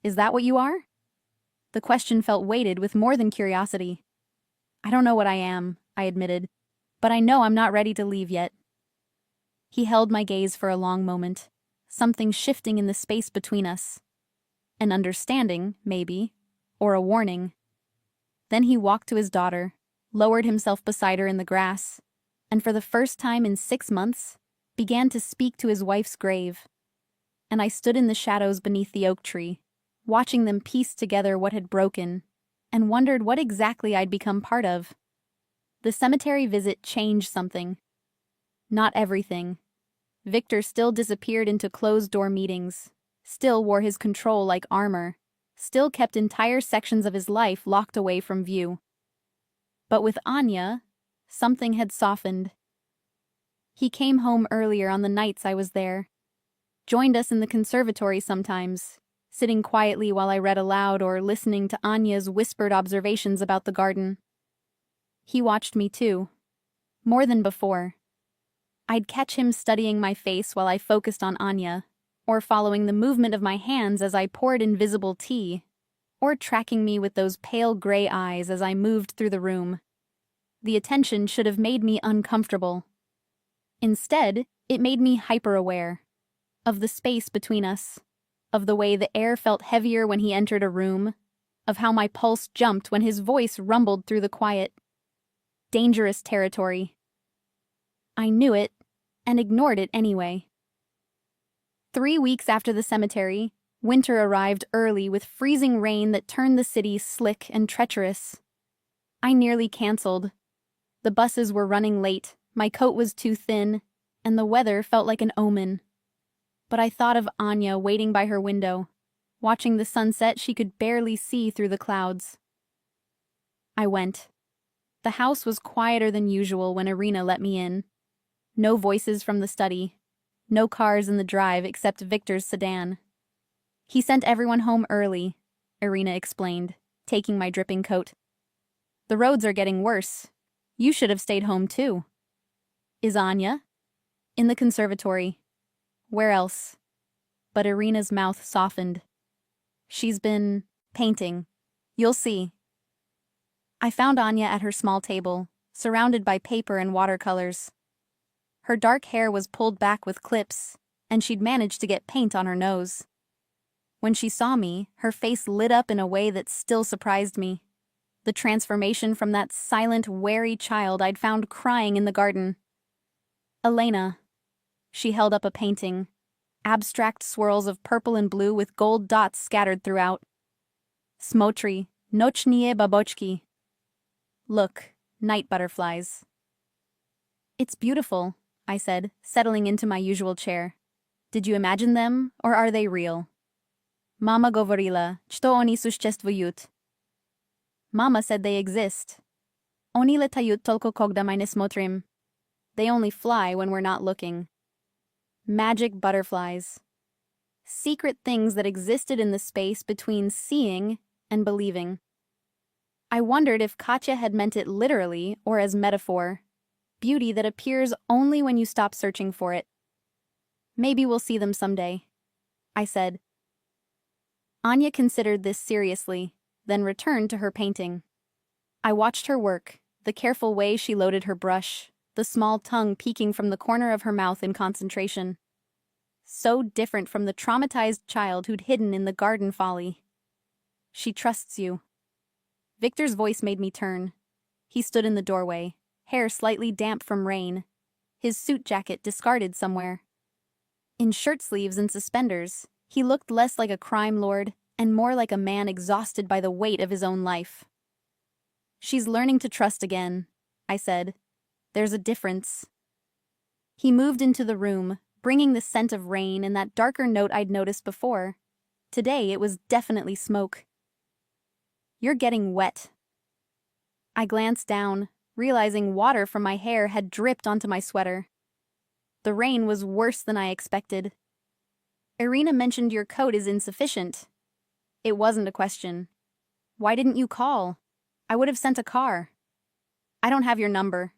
Is that what you are? The question felt weighted with more than curiosity. I don't know what I am, I admitted, but I know I'm not ready to leave yet. He held my gaze for a long moment, something shifting in the space between us. An understanding, maybe, or a warning. Then he walked to his daughter, lowered himself beside her in the grass, and for the first time in 6 months, began to speak to his wife's grave. And I stood in the shadows beneath the oak tree, watching them piece together what had broken, and wondered what exactly I'd become part of. The cemetery visit changed something. Not everything. Victor still disappeared into closed-door meetings, still wore his control like armor, still kept entire sections of his life locked away from view. But with Anya, something had softened. He came home earlier on the nights I was there, joined us in the conservatory sometimes, sitting quietly while I read aloud or listening to Anya's whispered observations about the garden. He watched me too, more than before. I'd catch him studying my face while I focused on Anya, or following the movement of my hands as I poured invisible tea, or tracking me with those pale gray eyes as I moved through the room. The attention should have made me uncomfortable. Instead, it made me hyper-aware of the space between us, of the way the air felt heavier when he entered a room, of how my pulse jumped when his voice rumbled through the quiet. Dangerous territory. I knew it, and ignored it anyway. 3 weeks after the cemetery, winter arrived early with freezing rain that turned the city slick and treacherous. I nearly canceled. The buses were running late, my coat was too thin, and the weather felt like an omen. But I thought of Anya waiting by her window, watching the sunset she could barely see through the clouds. I went. The house was quieter than usual when Irina let me in. No voices from the study. No cars in the drive except Victor's sedan. He sent everyone home early, Irina explained, taking my dripping coat. The roads are getting worse. You should have stayed home too. Is Anya? In the conservatory. Where else? But Irina's mouth softened. She's been painting. You'll see. I found Anya at her small table, surrounded by paper and watercolors. Her dark hair was pulled back with clips, and she'd managed to get paint on her nose. When she saw me, her face lit up in a way that still surprised me. The transformation from that silent, wary child I'd found crying in the garden. Elena. She held up a painting. Abstract swirls of purple and blue with gold dots scattered throughout. Smotri, nochnie babochki. Look, night butterflies. It's beautiful, I said, settling into my usual chair. Did you imagine them, or are they real? Mama govorila, что они существуют. Mama said they exist. Oni letayut tolko kogda my не смотрим. They only fly when we're not looking. Magic butterflies. Secret things that existed in the space between seeing and believing. I wondered if Katya had meant it literally or as metaphor. Beauty that appears only when you stop searching for it. Maybe we'll see them someday, I said. Anya considered this seriously, then returned to her painting. I watched her work, the careful way she loaded her brush, the small tongue peeking from the corner of her mouth in concentration. So different from the traumatized child who'd hidden in the garden folly. She trusts you. Victor's voice made me turn. He stood in the doorway, hair slightly damp from rain, his suit jacket discarded somewhere. In shirt sleeves and suspenders, he looked less like a crime lord and more like a man exhausted by the weight of his own life. She's learning to trust again, I said. There's a difference. He moved into the room, bringing the scent of rain and that darker note I'd noticed before. Today it was definitely smoke. You're getting wet. I glanced down, realizing water from my hair had dripped onto my sweater. The rain was worse than I expected. Irina mentioned your coat is insufficient. It wasn't a question. Why didn't you call? I would have sent a car. I don't have your number.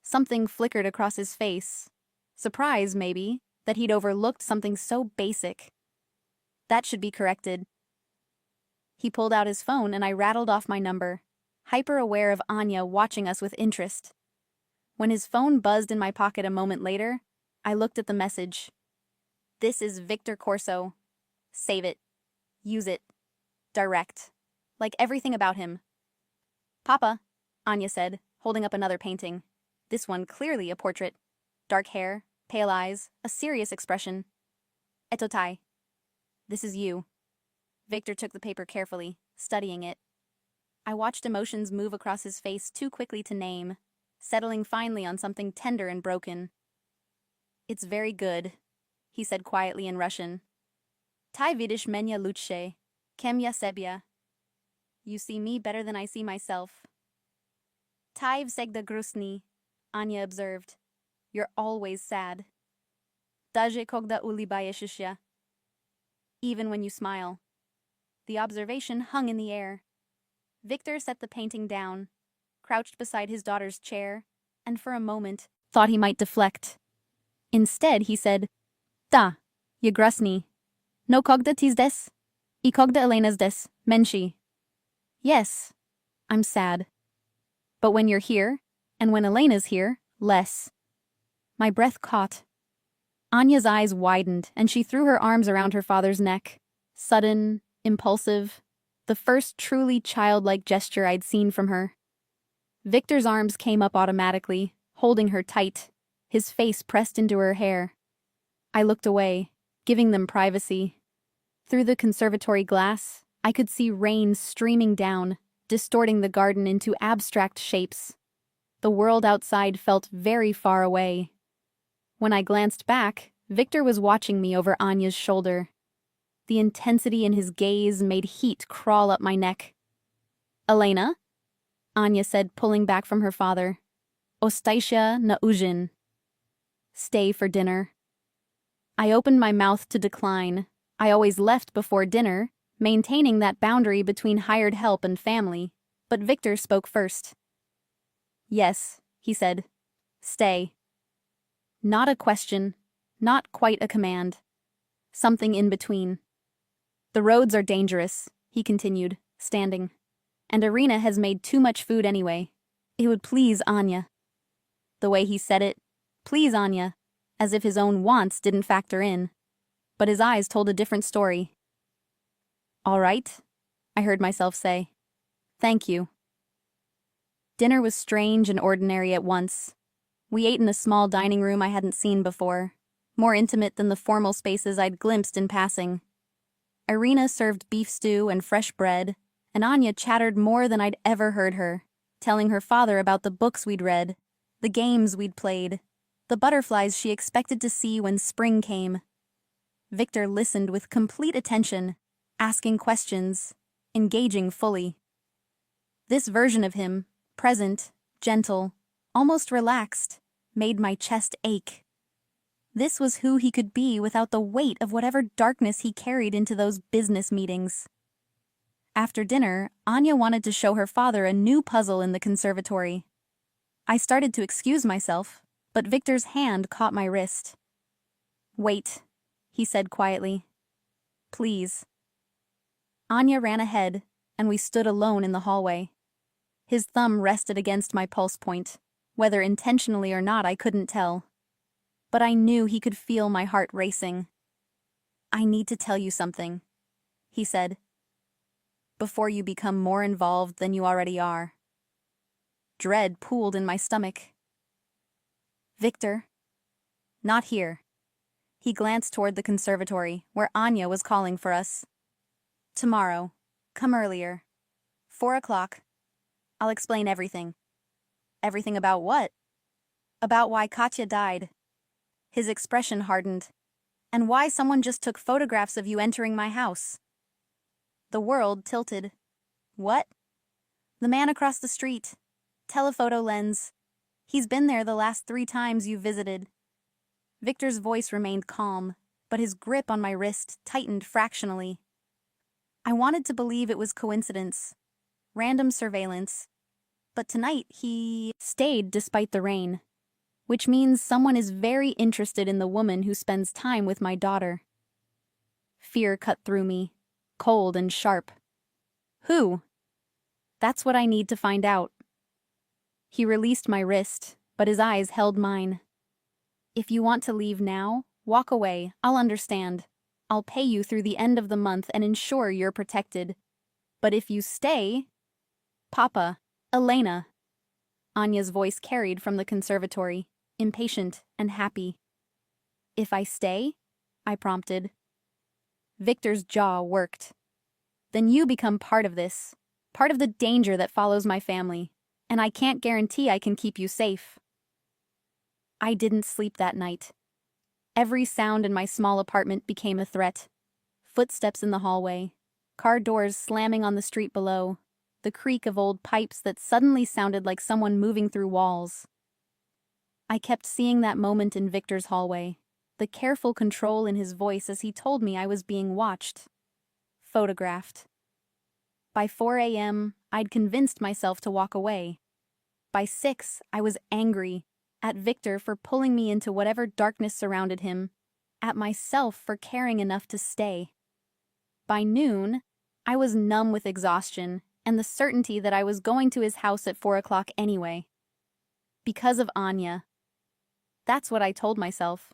Something flickered across his face. Surprise, maybe, that he'd overlooked something so basic. That should be corrected. He pulled out his phone and I rattled off my number, hyper-aware of Anya watching us with interest. When his phone buzzed in my pocket a moment later, I looked at the message. This is Victor Corso. Save it. Use it. Direct. Like everything about him. Papa, Anya said, holding up another painting. This one clearly a portrait. Dark hair, pale eyes, a serious expression. Etotai. This is you. Victor took the paper carefully, studying it. I watched emotions move across his face too quickly to name, settling finally on something tender and broken. It's very good, he said quietly in Russian. Tai vidish menya lutshe, kem ya sebia. You see me better than I see myself. Tai всегда грустный, Anya observed. You're always sad. Даже когда улыбаешься. Even when you smile. The observation hung in the air. Victor set the painting down, crouched beside his daughter's chair, and for a moment thought he might deflect. Instead, he said, Da, je grusny. No kogda tis des? I kogda Elena's des, menshi. Yes, I'm sad. But when you're here, and when Elena's here, less. My breath caught. Anya's eyes widened, and she threw her arms around her father's neck. Sudden, impulsive, the first truly childlike gesture I'd seen from her. Victor's arms came up automatically, holding her tight, his face pressed into her hair. I looked away, giving them privacy. Through the conservatory glass, I could see rain streaming down, distorting the garden into abstract shapes. The world outside felt very far away. When I glanced back, Victor was watching me over Anya's shoulder. The intensity in his gaze made heat crawl up my neck. Elena? Anya said, pulling back from her father. Ostaisia na ujin. Stay for dinner. I opened my mouth to decline. I always left before dinner, maintaining that boundary between hired help and family, but Victor spoke first. Yes, he said. Stay. Not a question, not quite a command. Something in between. The roads are dangerous, he continued, standing. And Irina has made too much food anyway. It would please Anya. The way he said it, please Anya, as if his own wants didn't factor in. But his eyes told a different story. All right, I heard myself say. Thank you. Dinner was strange and ordinary at once. We ate in a small dining room I hadn't seen before, more intimate than the formal spaces I'd glimpsed in passing. Irina served beef stew and fresh bread, and Anya chattered more than I'd ever heard her, telling her father about the books we'd read, the games we'd played, the butterflies she expected to see when spring came. Victor listened with complete attention, asking questions, engaging fully. This version of him, present, gentle, almost relaxed, made my chest ache. This was who he could be without the weight of whatever darkness he carried into those business meetings. After dinner, Anya wanted to show her father a new puzzle in the conservatory. I started to excuse myself, but Victor's hand caught my wrist. "Wait," he said quietly. "Please." Anya ran ahead, and we stood alone in the hallway. His thumb rested against my pulse point. Whether intentionally or not, I couldn't tell. But I knew he could feel my heart racing. "I need to tell you something," he said, "before you become more involved than you already are." Dread pooled in my stomach. "Victor." "Not here." He glanced toward the conservatory, where Anya was calling for us. "Tomorrow. Come earlier. 4 o'clock. I'll explain everything." "Everything about what?" "About why Katya died." His expression hardened. "And why someone just took photographs of you entering my house." The world tilted. "What?" "The man across the street. Telephoto lens. He's been there the last 3 times you visited." Victor's voice remained calm, but his grip on my wrist tightened fractionally. I wanted to believe it was coincidence, random surveillance, but tonight he stayed despite the rain, which means someone is very interested in the woman who spends time with my daughter. Fear cut through me, cold and sharp. Who? That's what I need to find out. He released my wrist, but his eyes held mine. "If you want to leave now, walk away, I'll understand. I'll pay you through the end of the month and ensure you're protected. But if you stay..." "Papa, Elena." Anya's voice carried from the conservatory, impatient and happy. "If I stay?" I prompted. Victor's jaw worked. "Then you become part of this, part of the danger that follows my family, and I can't guarantee I can keep you safe." I didn't sleep that night. Every sound in my small apartment became a threat. Footsteps in the hallway, car doors slamming on the street below, the creak of old pipes that suddenly sounded like someone moving through walls. I kept seeing that moment in Victor's hallway, the careful control in his voice as he told me I was being watched, photographed. By 4 a.m., I'd convinced myself to walk away. By 6, I was angry, at Victor for pulling me into whatever darkness surrounded him, at myself for caring enough to stay. By noon, I was numb with exhaustion and the certainty that I was going to his house at 4 o'clock anyway. Because of Anya. That's what I told myself.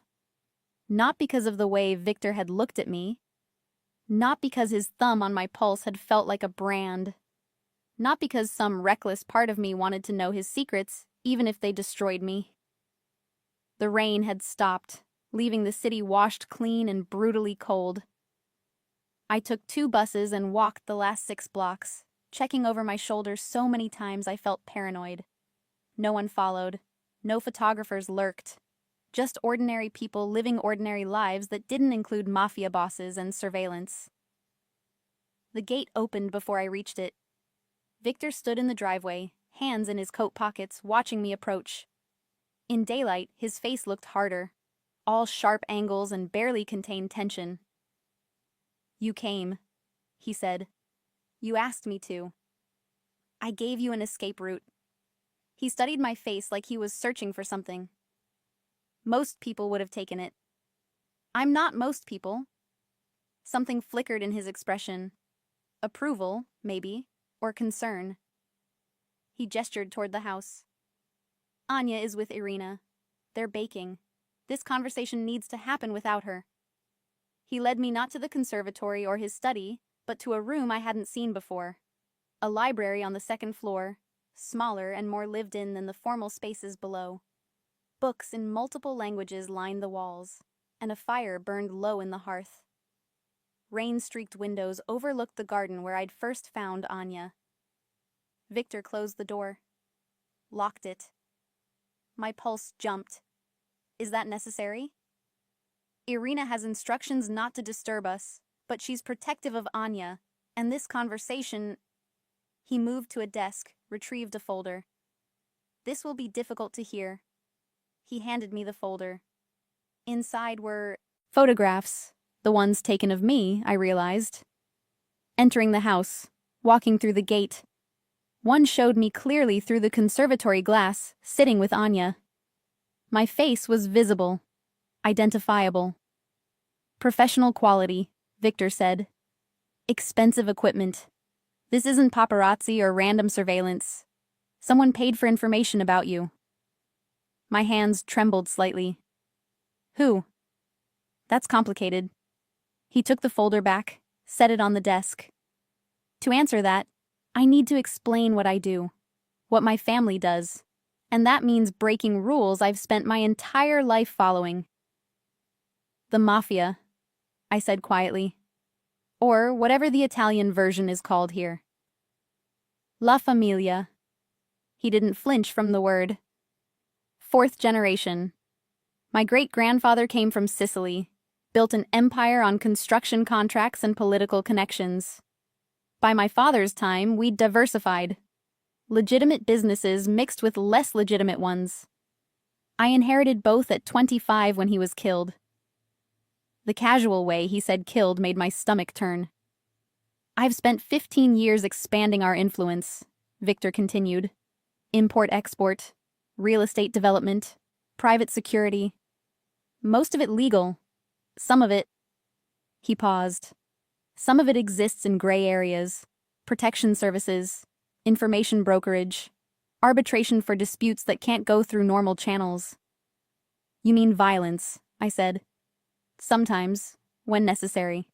Not because of the way Victor had looked at me. Not because his thumb on my pulse had felt like a brand. Not because some reckless part of me wanted to know his secrets, even if they destroyed me. The rain had stopped, leaving the city washed clean and brutally cold. I took 2 buses and walked the last 6 blocks, checking over my shoulder so many times I felt paranoid. No one followed. No photographers lurked. Just ordinary people living ordinary lives that didn't include mafia bosses and surveillance. The gate opened before I reached it. Victor stood in the driveway, hands in his coat pockets, watching me approach. In daylight, his face looked harder, all sharp angles and barely contained tension. "You came," he said. "You asked me to. I gave you an escape route." He studied my face like he was searching for something. "Most people would have taken it." "I'm not most people." Something flickered in his expression. Approval, maybe, or concern. He gestured toward the house. "Anya is with Irina. They're baking. This conversation needs to happen without her." He led me not to the conservatory or his study, but to a room I hadn't seen before. A library on the 2nd floor, smaller and more lived in than the formal spaces below. Books in multiple languages lined the walls, and a fire burned low in the hearth. Rain-streaked windows overlooked the garden where I'd first found Anya. Victor closed the door. Locked it. My pulse jumped. Is that necessary? Irina has instructions not to disturb us, but she's protective of Anya, and this conversation... He moved to a desk, retrieved a folder. This will be difficult to hear. He handed me the folder. Inside were photographs, the ones taken of me, I realized. Entering the house, walking through the gate. One showed me clearly through the conservatory glass, sitting with Anya. My face was visible, identifiable. Professional quality, Victor said. Expensive equipment. This isn't paparazzi or random surveillance. Someone paid for information about you. My hands trembled slightly. Who? That's complicated. He took the folder back, set it on the desk. To answer that, I need to explain what I do, what my family does, and that means breaking rules I've spent my entire life following. The Mafia, I said quietly, or whatever the Italian version is called here. La Familia. He didn't flinch from the word. 4th generation. My great-grandfather came from Sicily, built an empire on construction contracts and political connections. By my father's time, we'd diversified. Legitimate businesses mixed with less legitimate ones. I inherited both at 25 when he was killed. The casual way he said killed made my stomach turn. I've spent 15 years expanding our influence, Victor continued. Import-export, real estate development, private security. Most of it legal. Some of it... He paused. Some of it exists in gray areas. Protection services, information brokerage, arbitration for disputes that can't go through normal channels. You mean violence, I said. Sometimes, when necessary.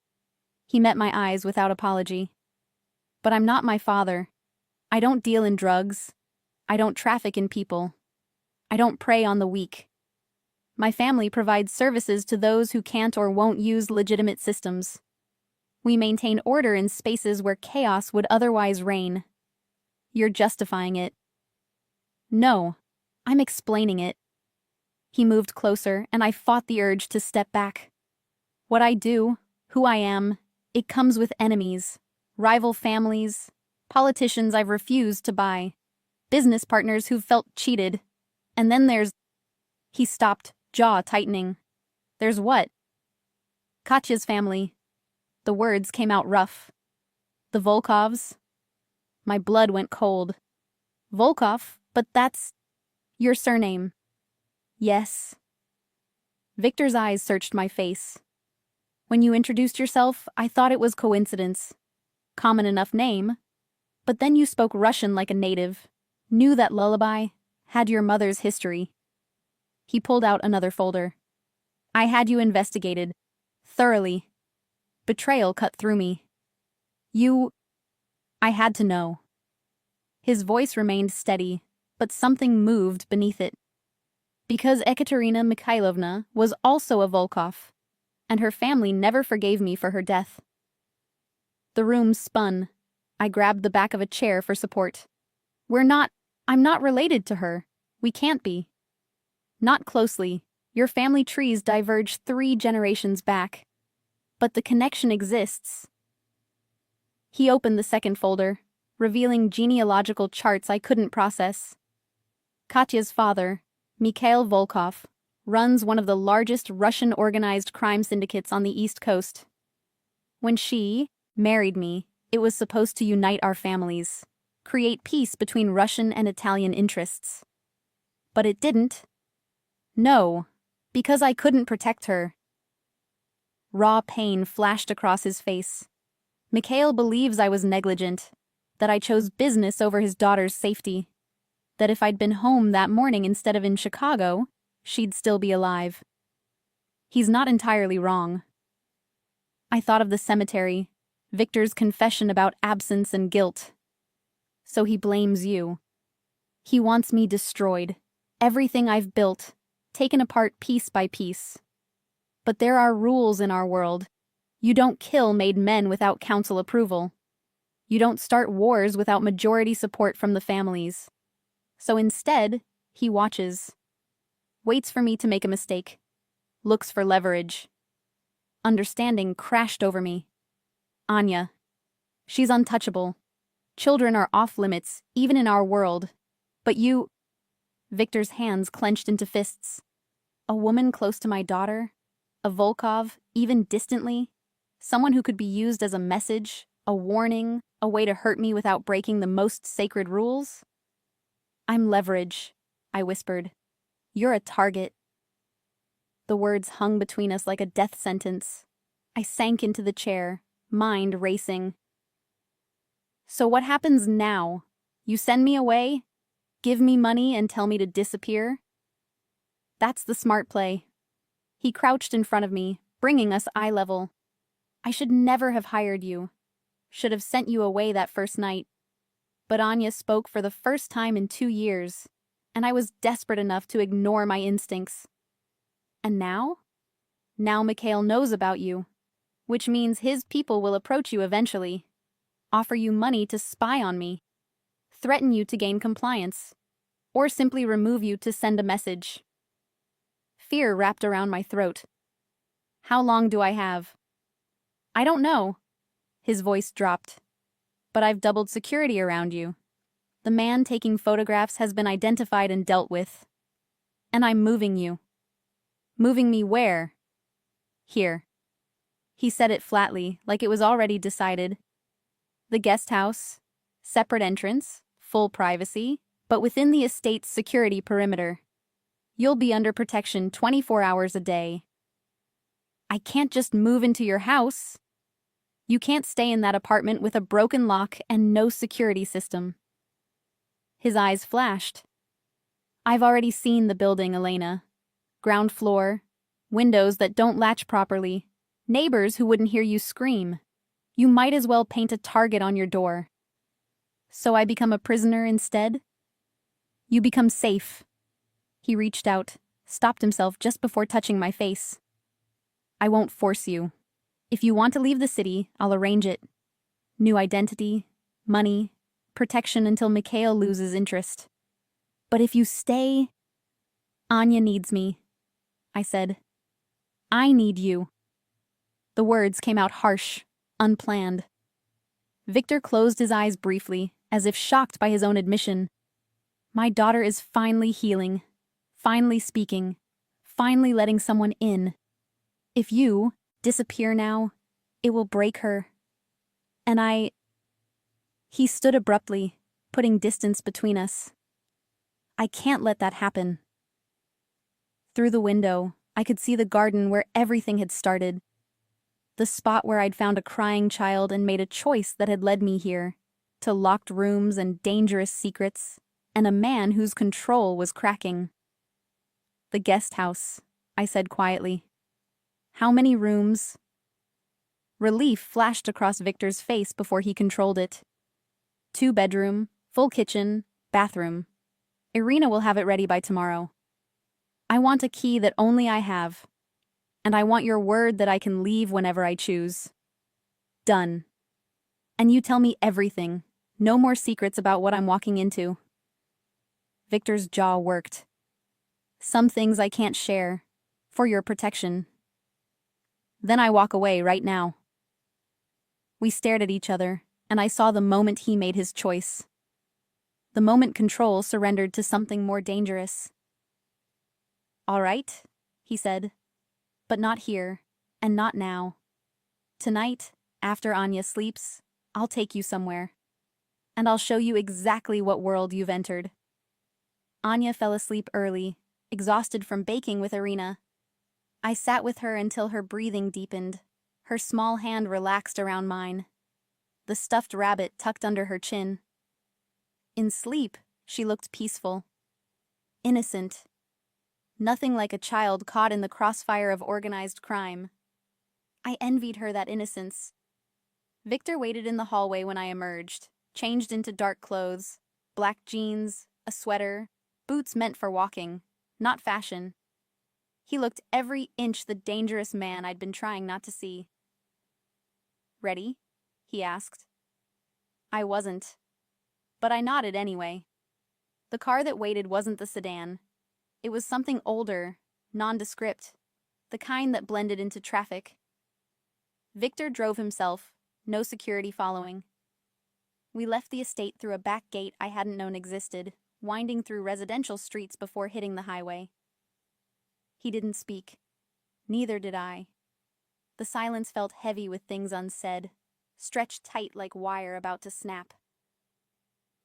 He met my eyes without apology. But I'm not my father. I don't deal in drugs. I don't traffic in people. I don't prey on the weak. My family provides services to those who can't or won't use legitimate systems. We maintain order in spaces where chaos would otherwise reign. You're justifying it. No, I'm explaining it. He moved closer, and I fought the urge to step back. What I do, who I am, it comes with enemies, rival families, politicians I've refused to buy, business partners who've felt cheated. And then there's... He stopped, jaw tightening. There's what? Katya's family. The words came out rough. The Volkovs. My blood went cold. Volkov, but that's... your surname. Yes. Victor's eyes searched my face. When you introduced yourself, I thought it was coincidence. Common enough name. But then you spoke Russian like a native, knew that Lullaby, had your mother's history. He pulled out another folder. I had you investigated. Thoroughly. Betrayal cut through me. I had to know. His voice remained steady, but something moved beneath it. Because Ekaterina Mikhailovna was also a Volkov, and her family never forgave me for her death. The room spun. I grabbed the back of a chair for support. I'm not related to her. We can't be. Not closely. Your family trees diverge 3 generations back. But the connection exists. He opened the second folder, revealing genealogical charts I couldn't process. Katya's father, Mikhail Volkov, runs one of the largest Russian organized crime syndicates on the East Coast. When she married me, it was supposed to unite our families, create peace between Russian and Italian interests. But it didn't. No, because I couldn't protect her. Raw pain flashed across his face. Mikhail believes I was negligent, that I chose business over his daughter's safety, that if I'd been home that morning instead of in Chicago, she'd still be alive. He's not entirely wrong. I thought of the cemetery, Victor's confession about absence and guilt. So he blames you. He wants me destroyed, everything I've built, taken apart piece by piece. But there are rules in our world. You don't kill made men without council approval. You don't start wars without majority support from the families. So instead, he watches. Waits for me to make a mistake. Looks for leverage. Understanding crashed over me. Anya. She's untouchable. Children are off limits, even in our world. But you... Victor's hands clenched into fists. A woman close to my daughter? A Volkov, even distantly? Someone who could be used as a message, a warning, a way to hurt me without breaking the most sacred rules? I'm leverage, I whispered. You're a target. The words hung between us like a death sentence. I sank into the chair, mind racing. So what happens now? You send me away? Give me money and tell me to disappear? That's the smart play. He crouched in front of me, bringing us eye level. I should never have hired you. Should have sent you away that first night. But Anya spoke for the first time in 2 years, and I was desperate enough to ignore my instincts. And now? Now Mikhail knows about you, which means his people will approach you eventually, offer you money to spy on me, threaten you to gain compliance, or simply remove you to send a message. Fear wrapped around my throat. How long do I have? I don't know. His voice dropped. But I've doubled security around you. The man taking photographs has been identified and dealt with. And I'm moving you. Moving me where? Here. He said it flatly, like it was already decided. The guest house, separate entrance, full privacy, but within the estate's security perimeter. You'll be under protection 24 hours a day. I can't just move into your house. You can't stay in that apartment with a broken lock and no security system. His eyes flashed. I've already seen the building, Elena. Ground floor, windows that don't latch properly, neighbors who wouldn't hear you scream. You might as well paint a target on your door. So I become a prisoner instead? You become safe. He reached out, stopped himself just before touching my face. I won't force you. If you want to leave the city, I'll arrange it. New identity, money, protection until Mikhail loses interest. But if you stay... Anya needs me, I said. I need you. The words came out harsh, unplanned. Victor closed his eyes briefly, as if shocked by his own admission. My daughter is finally healing, finally speaking, finally letting someone in. If you disappear now, it will break her. And He stood abruptly, putting distance between us. I can't let that happen. Through the window, I could see the garden where everything had started. The spot where I'd found a crying child and made a choice that had led me here, to locked rooms and dangerous secrets, and a man whose control was cracking. The guest house, I said quietly. How many rooms? Relief flashed across Victor's face before he controlled it. 2-bedroom, full kitchen, bathroom. Irina will have it ready by tomorrow. I want a key that only I have. And I want your word that I can leave whenever I choose. Done. And you tell me everything. No more secrets about what I'm walking into. Victor's jaw worked. Some things I can't share. For your protection. Then I walk away right now. We stared at each other, and I saw the moment he made his choice. The moment control surrendered to something more dangerous. All right, he said. But not here, and not now. Tonight, after Anya sleeps, I'll take you somewhere. And I'll show you exactly what world you've entered. Anya fell asleep early, exhausted from baking with Irina. I sat with her until her breathing deepened, her small hand relaxed around mine, the stuffed rabbit tucked under her chin. In sleep, she looked peaceful, innocent. Nothing like a child caught in the crossfire of organized crime. I envied her that innocence. Victor waited in the hallway when I emerged, changed into dark clothes, black jeans, a sweater, boots meant for walking, not fashion. He looked every inch the dangerous man I'd been trying not to see. Ready? He asked. I wasn't. But I nodded anyway. The car that waited wasn't the sedan. It was something older, nondescript, the kind that blended into traffic. Victor drove himself, no security following. We left the estate through a back gate I hadn't known existed, winding through residential streets before hitting the highway. He didn't speak. Neither did I. The silence felt heavy with things unsaid, stretched tight like wire about to snap.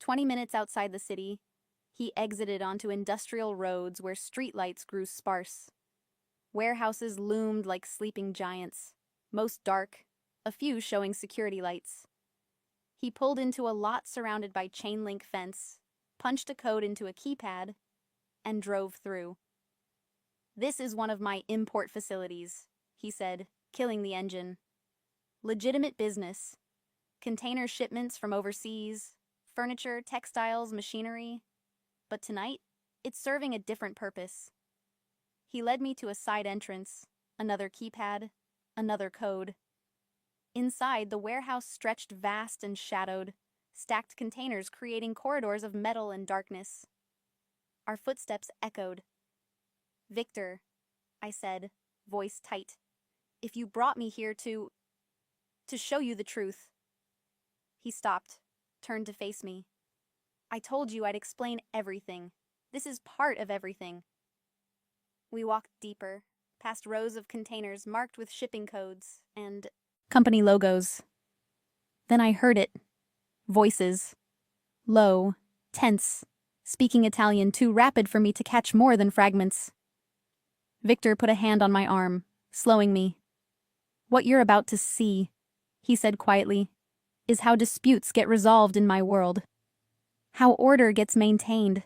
20 minutes outside the city, he exited onto industrial roads where streetlights grew sparse. Warehouses loomed like sleeping giants, most dark, a few showing security lights. He pulled into a lot surrounded by chain-link fence, punched a code into a keypad, and drove through. "This is one of my import facilities," he said, killing the engine. "Legitimate business. Container shipments from overseas, furniture, textiles, machinery. But tonight, it's serving a different purpose." He led me to a side entrance, another keypad, another code. Inside, the warehouse stretched vast and shadowed, stacked containers creating corridors of metal and darkness. Our footsteps echoed. "Victor," I said, voice tight, "if you brought me here to show you the truth." He stopped, turned to face me. "I told you I'd explain everything. This is part of everything." We walked deeper, past rows of containers marked with shipping codes and company logos. Then I heard it. Voices. Low, tense, speaking Italian too rapid for me to catch more than fragments. Victor put a hand on my arm, slowing me. "What you're about to see," he said quietly, "is how disputes get resolved in my world. How order gets maintained.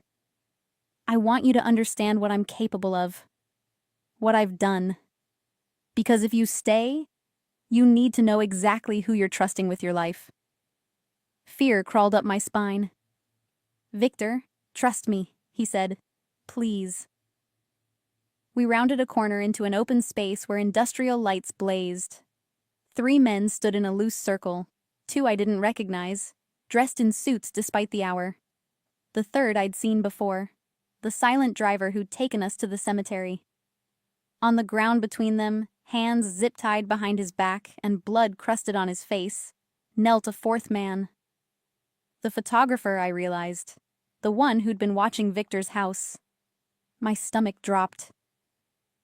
I want you to understand what I'm capable of. What I've done. Because if you stay, you need to know exactly who you're trusting with your life." Fear crawled up my spine. "Victor, trust me," he said. "Please." We rounded a corner into an open space where industrial lights blazed. 3 men stood in a loose circle, 2 I didn't recognize, dressed in suits despite the hour. The third I'd seen before, the silent driver who'd taken us to the cemetery. On the ground between them, hands zip-tied behind his back and blood crusted on his face, knelt a 4th man. The photographer, I realized, the one who'd been watching Victor's house. My stomach dropped.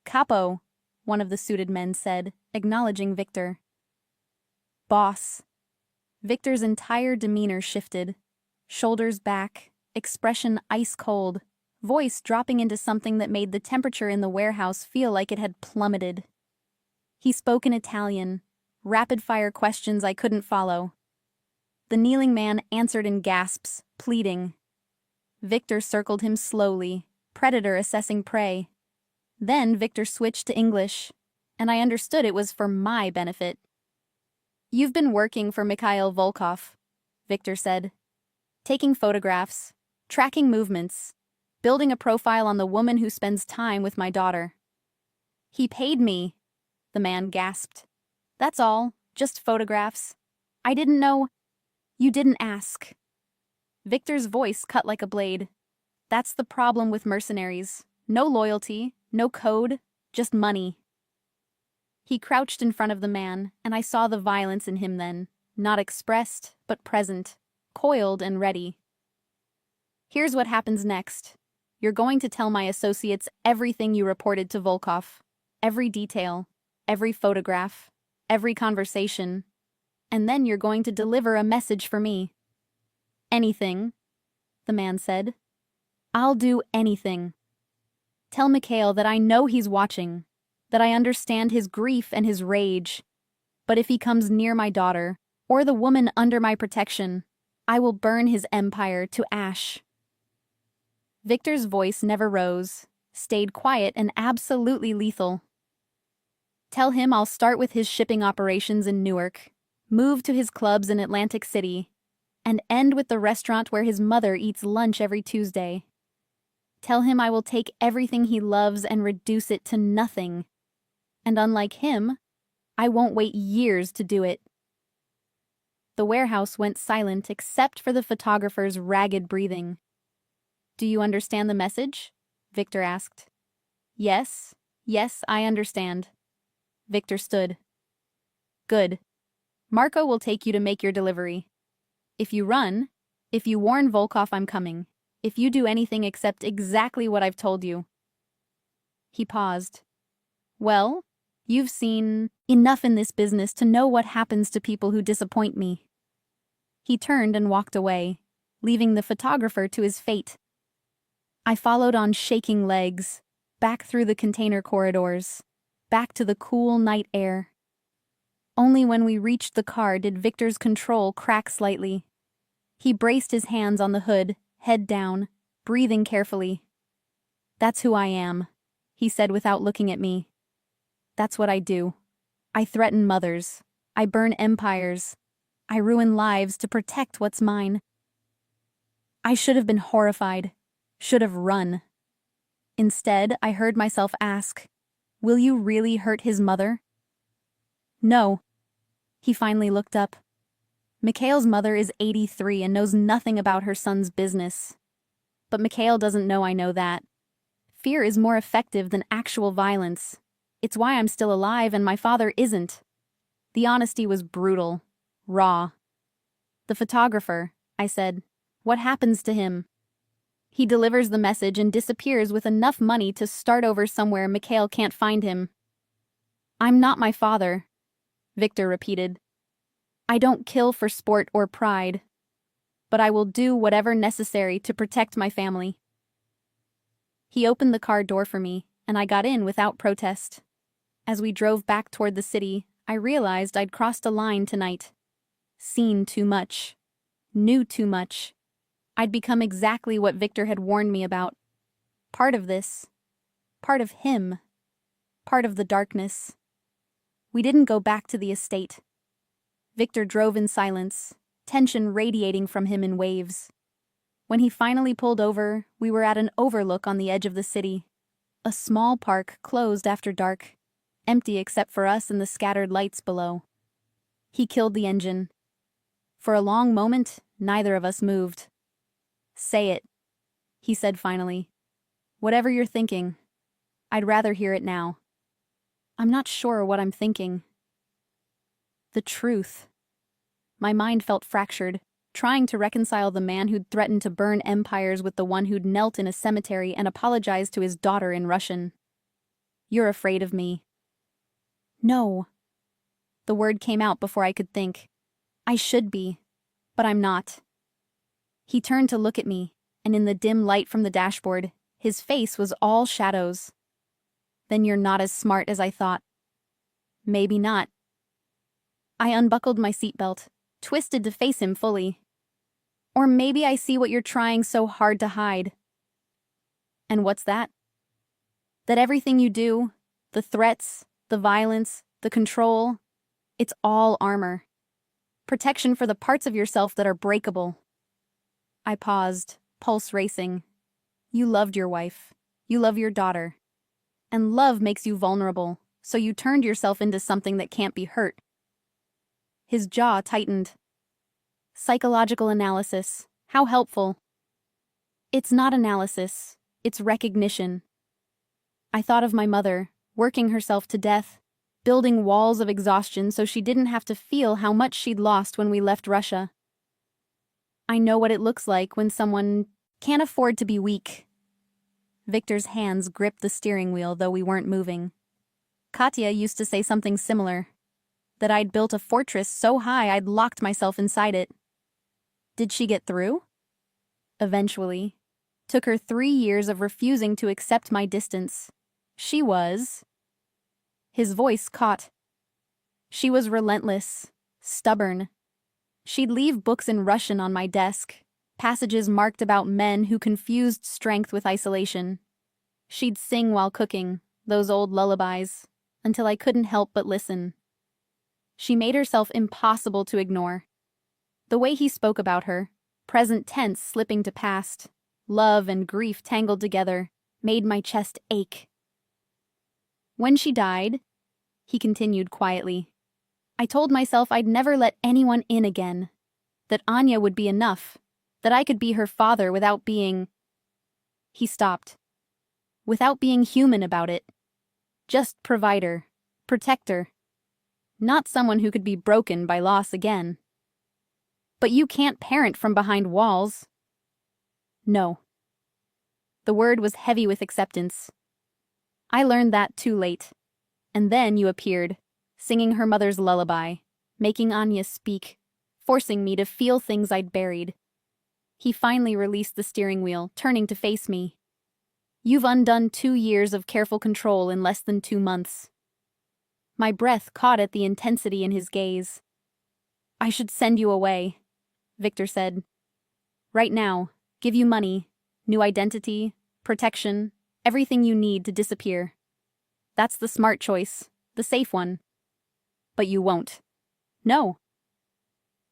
"Capo," one of the suited men said, acknowledging Victor. "Boss." Victor's entire demeanor shifted, shoulders back, expression ice cold, voice dropping into something that made the temperature in the warehouse feel like it had plummeted. He spoke in Italian, rapid-fire questions I couldn't follow. The kneeling man answered in gasps, pleading. Victor circled him slowly, predator assessing prey. Then Victor switched to English, and I understood it was for my benefit. "You've been working for Mikhail Volkov," Victor said. "Taking photographs, tracking movements, building a profile on the woman who spends time with my daughter." "He paid me," the man gasped. "That's all, just photographs. I didn't know." "You didn't ask." Victor's voice cut like a blade. "That's the problem with mercenaries. No loyalty, no code, just money." He crouched in front of the man, and I saw the violence in him then, not expressed, but present, coiled and ready. "Here's what happens next. You're going to tell my associates everything you reported to Volkov. Every detail, every photograph, every conversation. And then you're going to deliver a message for me." "Anything," the man said. "I'll do anything. Tell Mikhail that I know he's watching, that I understand his grief and his rage. But if he comes near my daughter, or the woman under my protection, I will burn his empire to ash." Victor's voice never rose, stayed quiet and absolutely lethal. "Tell him I'll start with his shipping operations in Newark, move to his clubs in Atlantic City, and end with the restaurant where his mother eats lunch every Tuesday. Tell him I will take everything he loves and reduce it to nothing. And unlike him, I won't wait years to do it." The warehouse went silent except for the photographer's ragged breathing. "Do you understand the message?" Victor asked. Yes, yes, I understand. Victor stood. Good. Marco will take you to make your delivery. If you run, if you warn Volkov I'm coming, if you do anything except exactly what I've told you. He paused. Well, you've seen enough in this business to know what happens to people who disappoint me. He turned and walked away, leaving the photographer to his fate. I followed on shaking legs, back through the container corridors, back to the cool night air. Only when we reached the car did Victor's control crack slightly. He braced his hands on the hood, head down, breathing carefully. That's who I am, he said without looking at me. That's what I do. I threaten mothers. I burn empires. I ruin lives to protect what's mine. I should have been horrified, should have run. Instead, I heard myself ask, will you really hurt his mother? No. He finally looked up. Mikhail's mother is 83 and knows nothing about her son's business. But Mikhail doesn't know I know that. Fear is more effective than actual violence. It's why I'm still alive and my father isn't. The honesty was brutal, raw. The photographer, I said, what happens to him? He delivers the message and disappears with enough money to start over somewhere Mikhail can't find him. I'm not my father, Victor repeated. I don't kill for sport or pride, but I will do whatever necessary to protect my family. He opened the car door for me, and I got in without protest. As we drove back toward the city, I realized I'd crossed a line tonight. Seen too much. Knew too much. I'd become exactly what Victor had warned me about. Part of this. Part of him. Part of the darkness. We didn't go back to the estate. Victor drove in silence, tension radiating from him in waves. When he finally pulled over, we were at an overlook on the edge of the city. A small park closed after dark, empty except for us and the scattered lights below. He killed the engine. For a long moment, neither of us moved. Say it, he said finally. Whatever you're thinking, I'd rather hear it now. I'm not sure what I'm thinking. The truth. My mind felt fractured, trying to reconcile the man who'd threatened to burn empires with the one who'd knelt in a cemetery and apologized to his daughter in Russian. You're afraid of me. No. The word came out before I could think. I should be, but I'm not. He turned to look at me, and in the dim light from the dashboard, his face was all shadows. Then you're not as smart as I thought. Maybe not. I unbuckled my seatbelt, twisted to face him fully. Or maybe I see what you're trying so hard to hide. And what's that? That everything you do, the threats, the violence, the control, it's all armor. Protection for the parts of yourself that are breakable. I paused, pulse racing. You loved your wife. You love your daughter. And love makes you vulnerable, so you turned yourself into something that can't be hurt. His jaw tightened. Psychological analysis. How helpful. It's not analysis. It's recognition. I thought of my mother, working herself to death, building walls of exhaustion so she didn't have to feel how much she'd lost when we left Russia. I know what it looks like when someone can't afford to be weak. Victor's hands gripped the steering wheel, though we weren't moving. Katya used to say something similar, that I'd built a fortress so high I'd locked myself inside it. Did she get through? Eventually. Took her 3 years of refusing to accept my distance. She was... His voice caught. She was relentless, stubborn. She'd leave books in Russian on my desk, passages marked about men who confused strength with isolation. She'd sing while cooking, those old lullabies, until I couldn't help but listen. She made herself impossible to ignore. The way he spoke about her, present tense slipping to past, love and grief tangled together, made my chest ache. When she died, he continued quietly, I told myself I'd never let anyone in again, that Anya would be enough, that I could be her father without being... He stopped. without being human about it. Just provider, protector. Not someone who could be broken by loss again. But you can't parent from behind walls. No. The word was heavy with acceptance. I learned that too late. And then you appeared, singing her mother's lullaby, making Anya speak, forcing me to feel things I'd buried. He finally released the steering wheel, turning to face me. You've undone 2 years of careful control in less than 2 months. My breath caught at the intensity in his gaze. I should send you away, Victor said. Right now, give you money, new identity, protection, everything you need to disappear. That's the smart choice, the safe one. But you won't. No.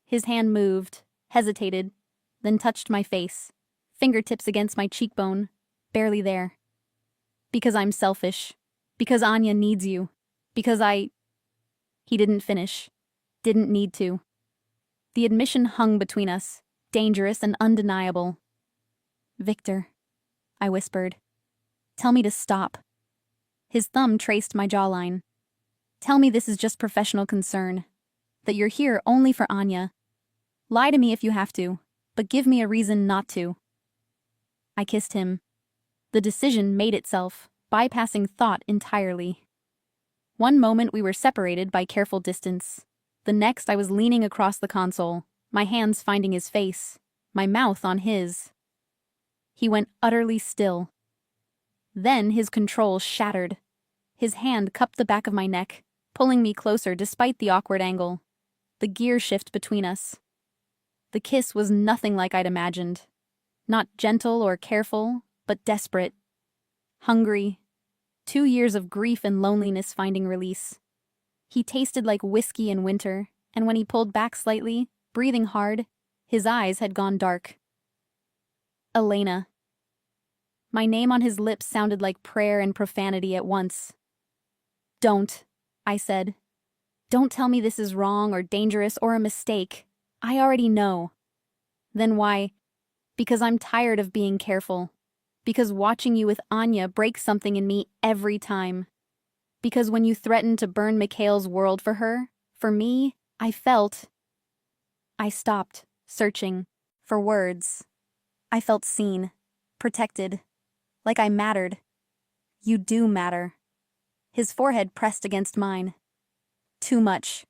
His hand moved, hesitated, then touched my face, fingertips against my cheekbone, barely there. Because I'm selfish. Because Anya needs you. Because He didn't finish. Didn't need to. The admission hung between us, dangerous and undeniable. Victor, I whispered. Tell me to stop. His thumb traced my jawline. Tell me this is just professional concern. That you're here only for Anya. Lie to me if you have to, but give me a reason not to. I kissed him. The decision made itself, bypassing thought entirely. One moment we were separated by careful distance. The next I was leaning across the console, my hands finding his face, my mouth on his. He went utterly still. Then his control shattered. His hand cupped the back of my neck, pulling me closer despite the awkward angle. The gear shift between us. The kiss was nothing like I'd imagined. Not gentle or careful, but desperate. Hungry. 2 years of grief and loneliness finding release. He tasted like whiskey in winter, and when he pulled back slightly, breathing hard, his eyes had gone dark. Elena. My name on his lips sounded like prayer and profanity at once. Don't, I said. Don't tell me this is wrong or dangerous or a mistake. I already know. Then why? Because I'm tired of being careful. Because watching you with Anya breaks something in me every time. Because when you threatened to burn Mikhail's world for her, for me, I felt. I stopped, searching for words. I felt seen, protected, like I mattered. You do matter. His forehead pressed against mine. Too much.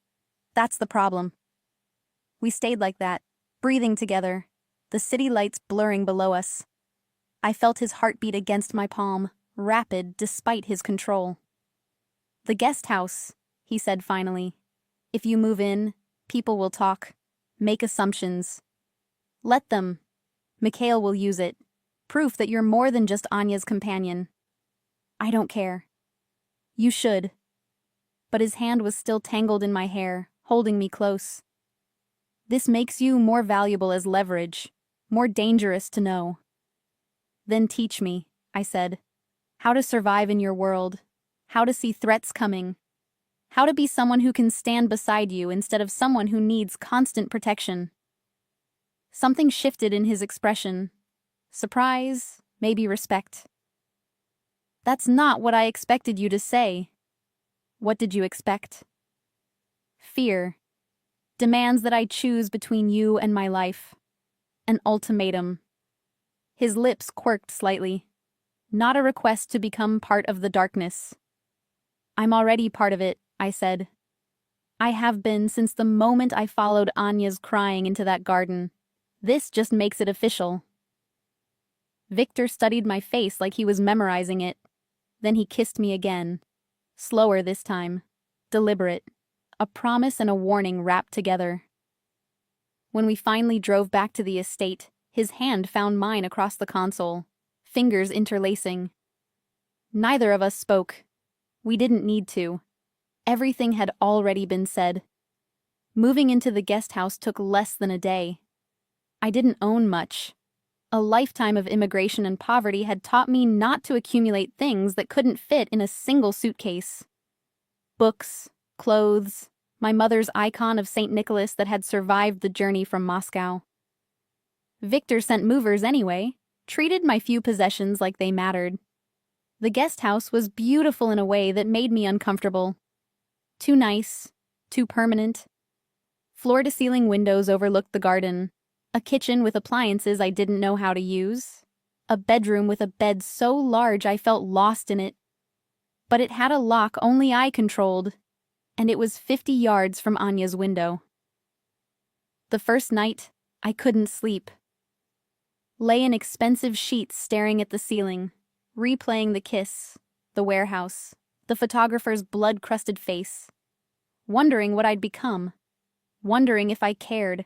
That's the problem. We stayed like that, breathing together, the city lights blurring below us. I felt his heartbeat against my palm, rapid despite his control. The guest house, he said finally. If you move in, people will talk, make assumptions. Let them. Mikhail will use it. Proof that you're more than just Anya's companion. I don't care. You should. But his hand was still tangled in my hair, holding me close. This makes you more valuable as leverage, more dangerous to know. Then teach me, I said, how to survive in your world, how to see threats coming, how to be someone who can stand beside you instead of someone who needs constant protection. Something shifted in his expression. Surprise, maybe respect. That's not what I expected you to say. What did you expect? Fear. Demands that I choose between you and my life. An ultimatum. His lips quirked slightly. Not a request to become part of the darkness. I'm already part of it, I said. I have been since the moment I followed Anya's crying into that garden. This just makes it official. Victor studied my face like he was memorizing it. Then he kissed me again. Slower this time. Deliberate. A promise and a warning wrapped together. When we finally drove back to the estate, his hand found mine across the console, fingers interlacing. Neither of us spoke. We didn't need to. Everything had already been said. Moving into the guest house took less than a day. I didn't own much. A lifetime of immigration and poverty had taught me not to accumulate things that couldn't fit in a single suitcase. Books, clothes, my mother's icon of St. Nicholas that had survived the journey from Moscow. Victor sent movers anyway, treated my few possessions like they mattered. The guest house was beautiful in a way that made me uncomfortable. Too nice, too permanent. Floor-to-ceiling windows overlooked the garden, a kitchen with appliances I didn't know how to use, a bedroom with a bed so large I felt lost in it. But it had a lock only I controlled, and it was 50 yards from Anya's window. The first night, I couldn't sleep. Lay in expensive sheets staring at the ceiling, replaying the kiss, the warehouse, the photographer's blood-crusted face, wondering what I'd become, wondering if I cared.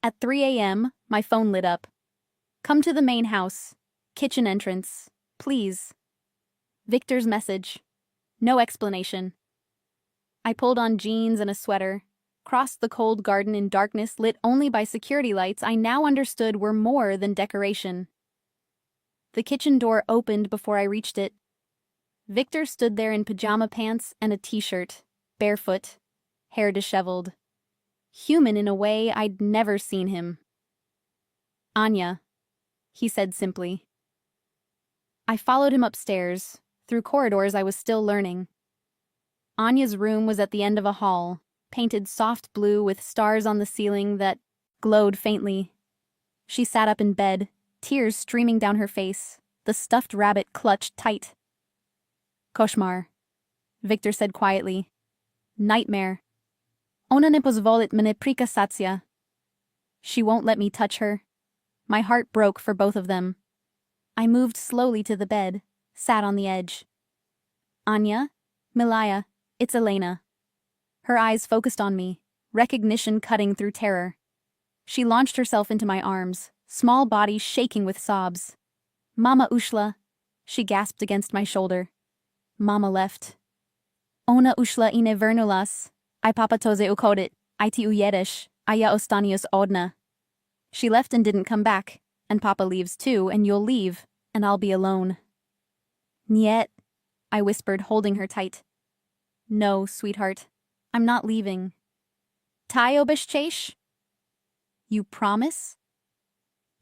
At 3 a.m., my phone lit up. "Come to the main house. Kitchen entrance. Please." Victor's message. No explanation. I pulled on jeans and a sweater, crossed the cold garden in darkness lit only by security lights I now understood were more than decoration. The kitchen door opened before I reached it. Victor stood there in pajama pants and a t-shirt, barefoot, hair disheveled. Human in a way I'd never seen him. "Anya," he said simply. I followed him upstairs, through corridors I was still learning. Anya's room was at the end of a hall, painted soft blue with stars on the ceiling that glowed faintly. She sat up in bed, tears streaming down her face, the stuffed rabbit clutched tight. "Koszmar," Victor said quietly. "Nightmare. Ona nie pozwolić mnie prikasacja." She won't let me touch her. My heart broke for both of them. I moved slowly to the bed, sat on the edge. "Anya, Milaya, it's Elena." Her eyes focused on me, recognition cutting through terror. She launched herself into my arms, small body shaking with sobs. "Mama ushla," she gasped against my shoulder. Mama left. "Ona ushla I nie vernulas. I papatoze ukodit, I ti ujedziesz, a ja ostanius odna." She left and didn't come back, and Papa leaves too, and you'll leave, and I'll be alone. "Niet," I whispered, holding her tight. "No, sweetheart, I'm not leaving." "Tai obeszczesz?" "You promise?"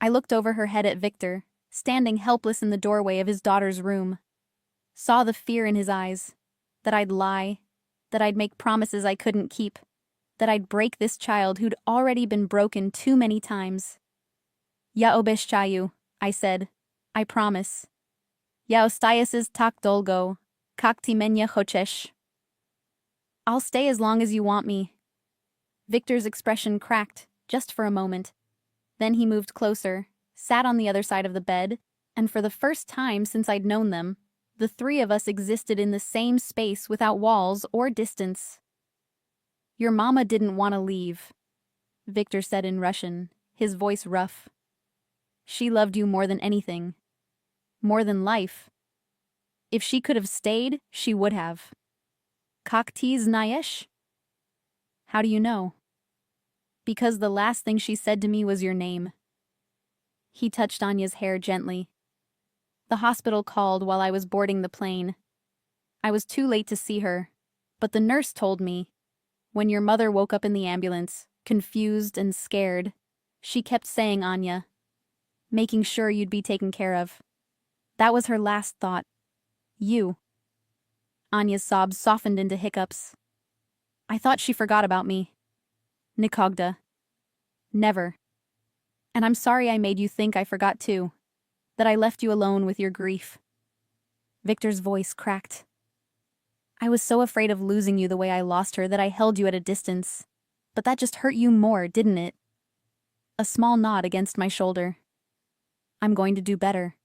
I looked over her head at Victor, standing helpless in the doorway of his daughter's room. Saw the fear in his eyes, that I'd lie, that I'd make promises I couldn't keep, that I'd break this child who'd already been broken too many times. "Ja obeszczaję," I said. "I promise. Ja ostajesz tak dolgo, jak ty mnie chcesz." "I'll stay as long as you want me." Victor's expression cracked, just for a moment. Then he moved closer, sat on the other side of the bed, and for the first time since I'd known them, the three of us existed in the same space without walls or distance. "Your mama didn't want to leave," Victor said in Russian, his voice rough. "She loved you more than anything. More than life. If she could have stayed, she would have." "Как ty знаешь?" How do you know? "Because the last thing she said to me was your name." He touched Anya's hair gently. The hospital called while I was boarding the plane. I was too late to see her, but the nurse told me, when your mother woke up in the ambulance, confused and scared, she kept saying Anya, making sure you'd be taken care of. That was her last thought. You. Anya's sobs softened into hiccups. "I thought she forgot about me." "Nikogda. Never. And I'm sorry I made you think I forgot too, that I left you alone with your grief." Victor's voice cracked. "I was so afraid of losing you the way I lost her that I held you at a distance. But that just hurt you more, didn't it?" A small nod against my shoulder. "I'm going to do better,"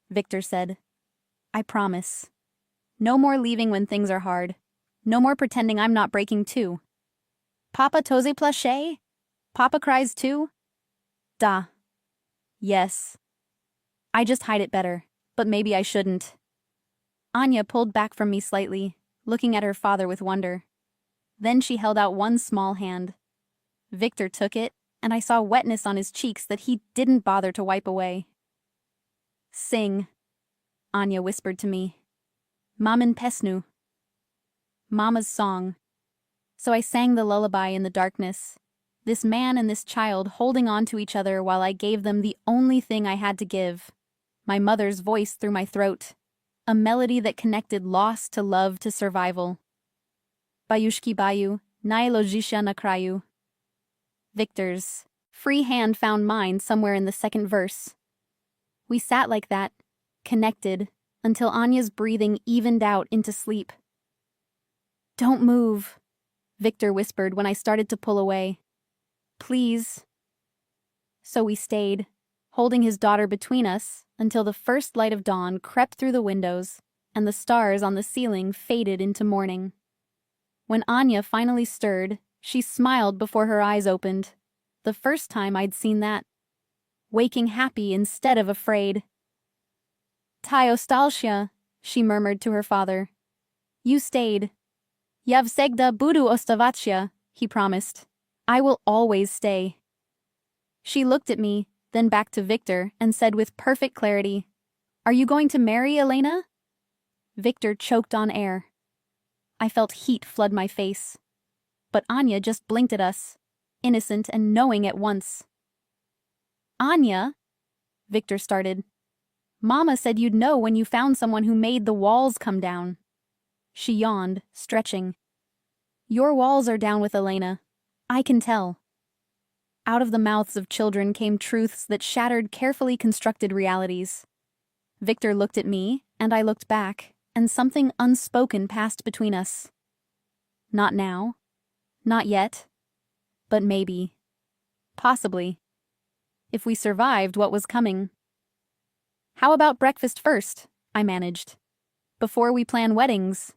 Victor said. "I promise. No more leaving when things are hard. No more pretending I'm not breaking too." "Papa toze plache? Papa cries too?" "Da. Yes. I just hide it better, but maybe I shouldn't." Anya pulled back from me slightly, looking at her father with wonder. Then she held out one small hand. Victor took it, and I saw wetness on his cheeks that he didn't bother to wipe away. "Sing," Anya whispered to me. "Mamin pesnu." Mama's song. So I sang the lullaby in the darkness, this man and this child holding on to each other while I gave them the only thing I had to give, my mother's voice through my throat. a melody that connected loss to love to survival. Bayushki bayu, nailojisha na kraju. Victor's free hand found mine somewhere in the second verse. We sat like that, connected, until Anya's breathing evened out into sleep. "Don't move," Victor whispered when I started to pull away. "Please." So we stayed, holding his daughter between us until the first light of dawn crept through the windows and the stars on the ceiling faded into morning. When Anya finally stirred, she smiled before her eyes opened, the first time I'd seen that, waking happy instead of afraid. "Ta ostalsia," she murmured to her father. "You stayed." "Ja всегда буду оставаться," he promised. "I will always stay." She looked at me, then back to Victor, and said with perfect clarity, "Are you going to marry Elena?" Victor choked on air. I felt heat flood my face. But Anya just blinked at us, innocent and knowing at once. "Anya," Victor started. "Mama said you'd know when you found someone who made the walls come down." She yawned, stretching. "Your walls are down with Elena. I can tell." Out of the mouths of children came truths that shattered carefully constructed realities. Victor looked at me, and I looked back, and something unspoken passed between us. Not now. Not yet. But maybe. Possibly. If we survived what was coming. "How about breakfast first?" I managed. "Before we plan weddings."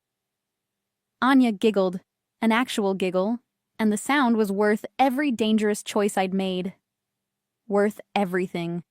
Anya giggled, an actual giggle, and the sound was worth every dangerous choice I'd made. Worth everything.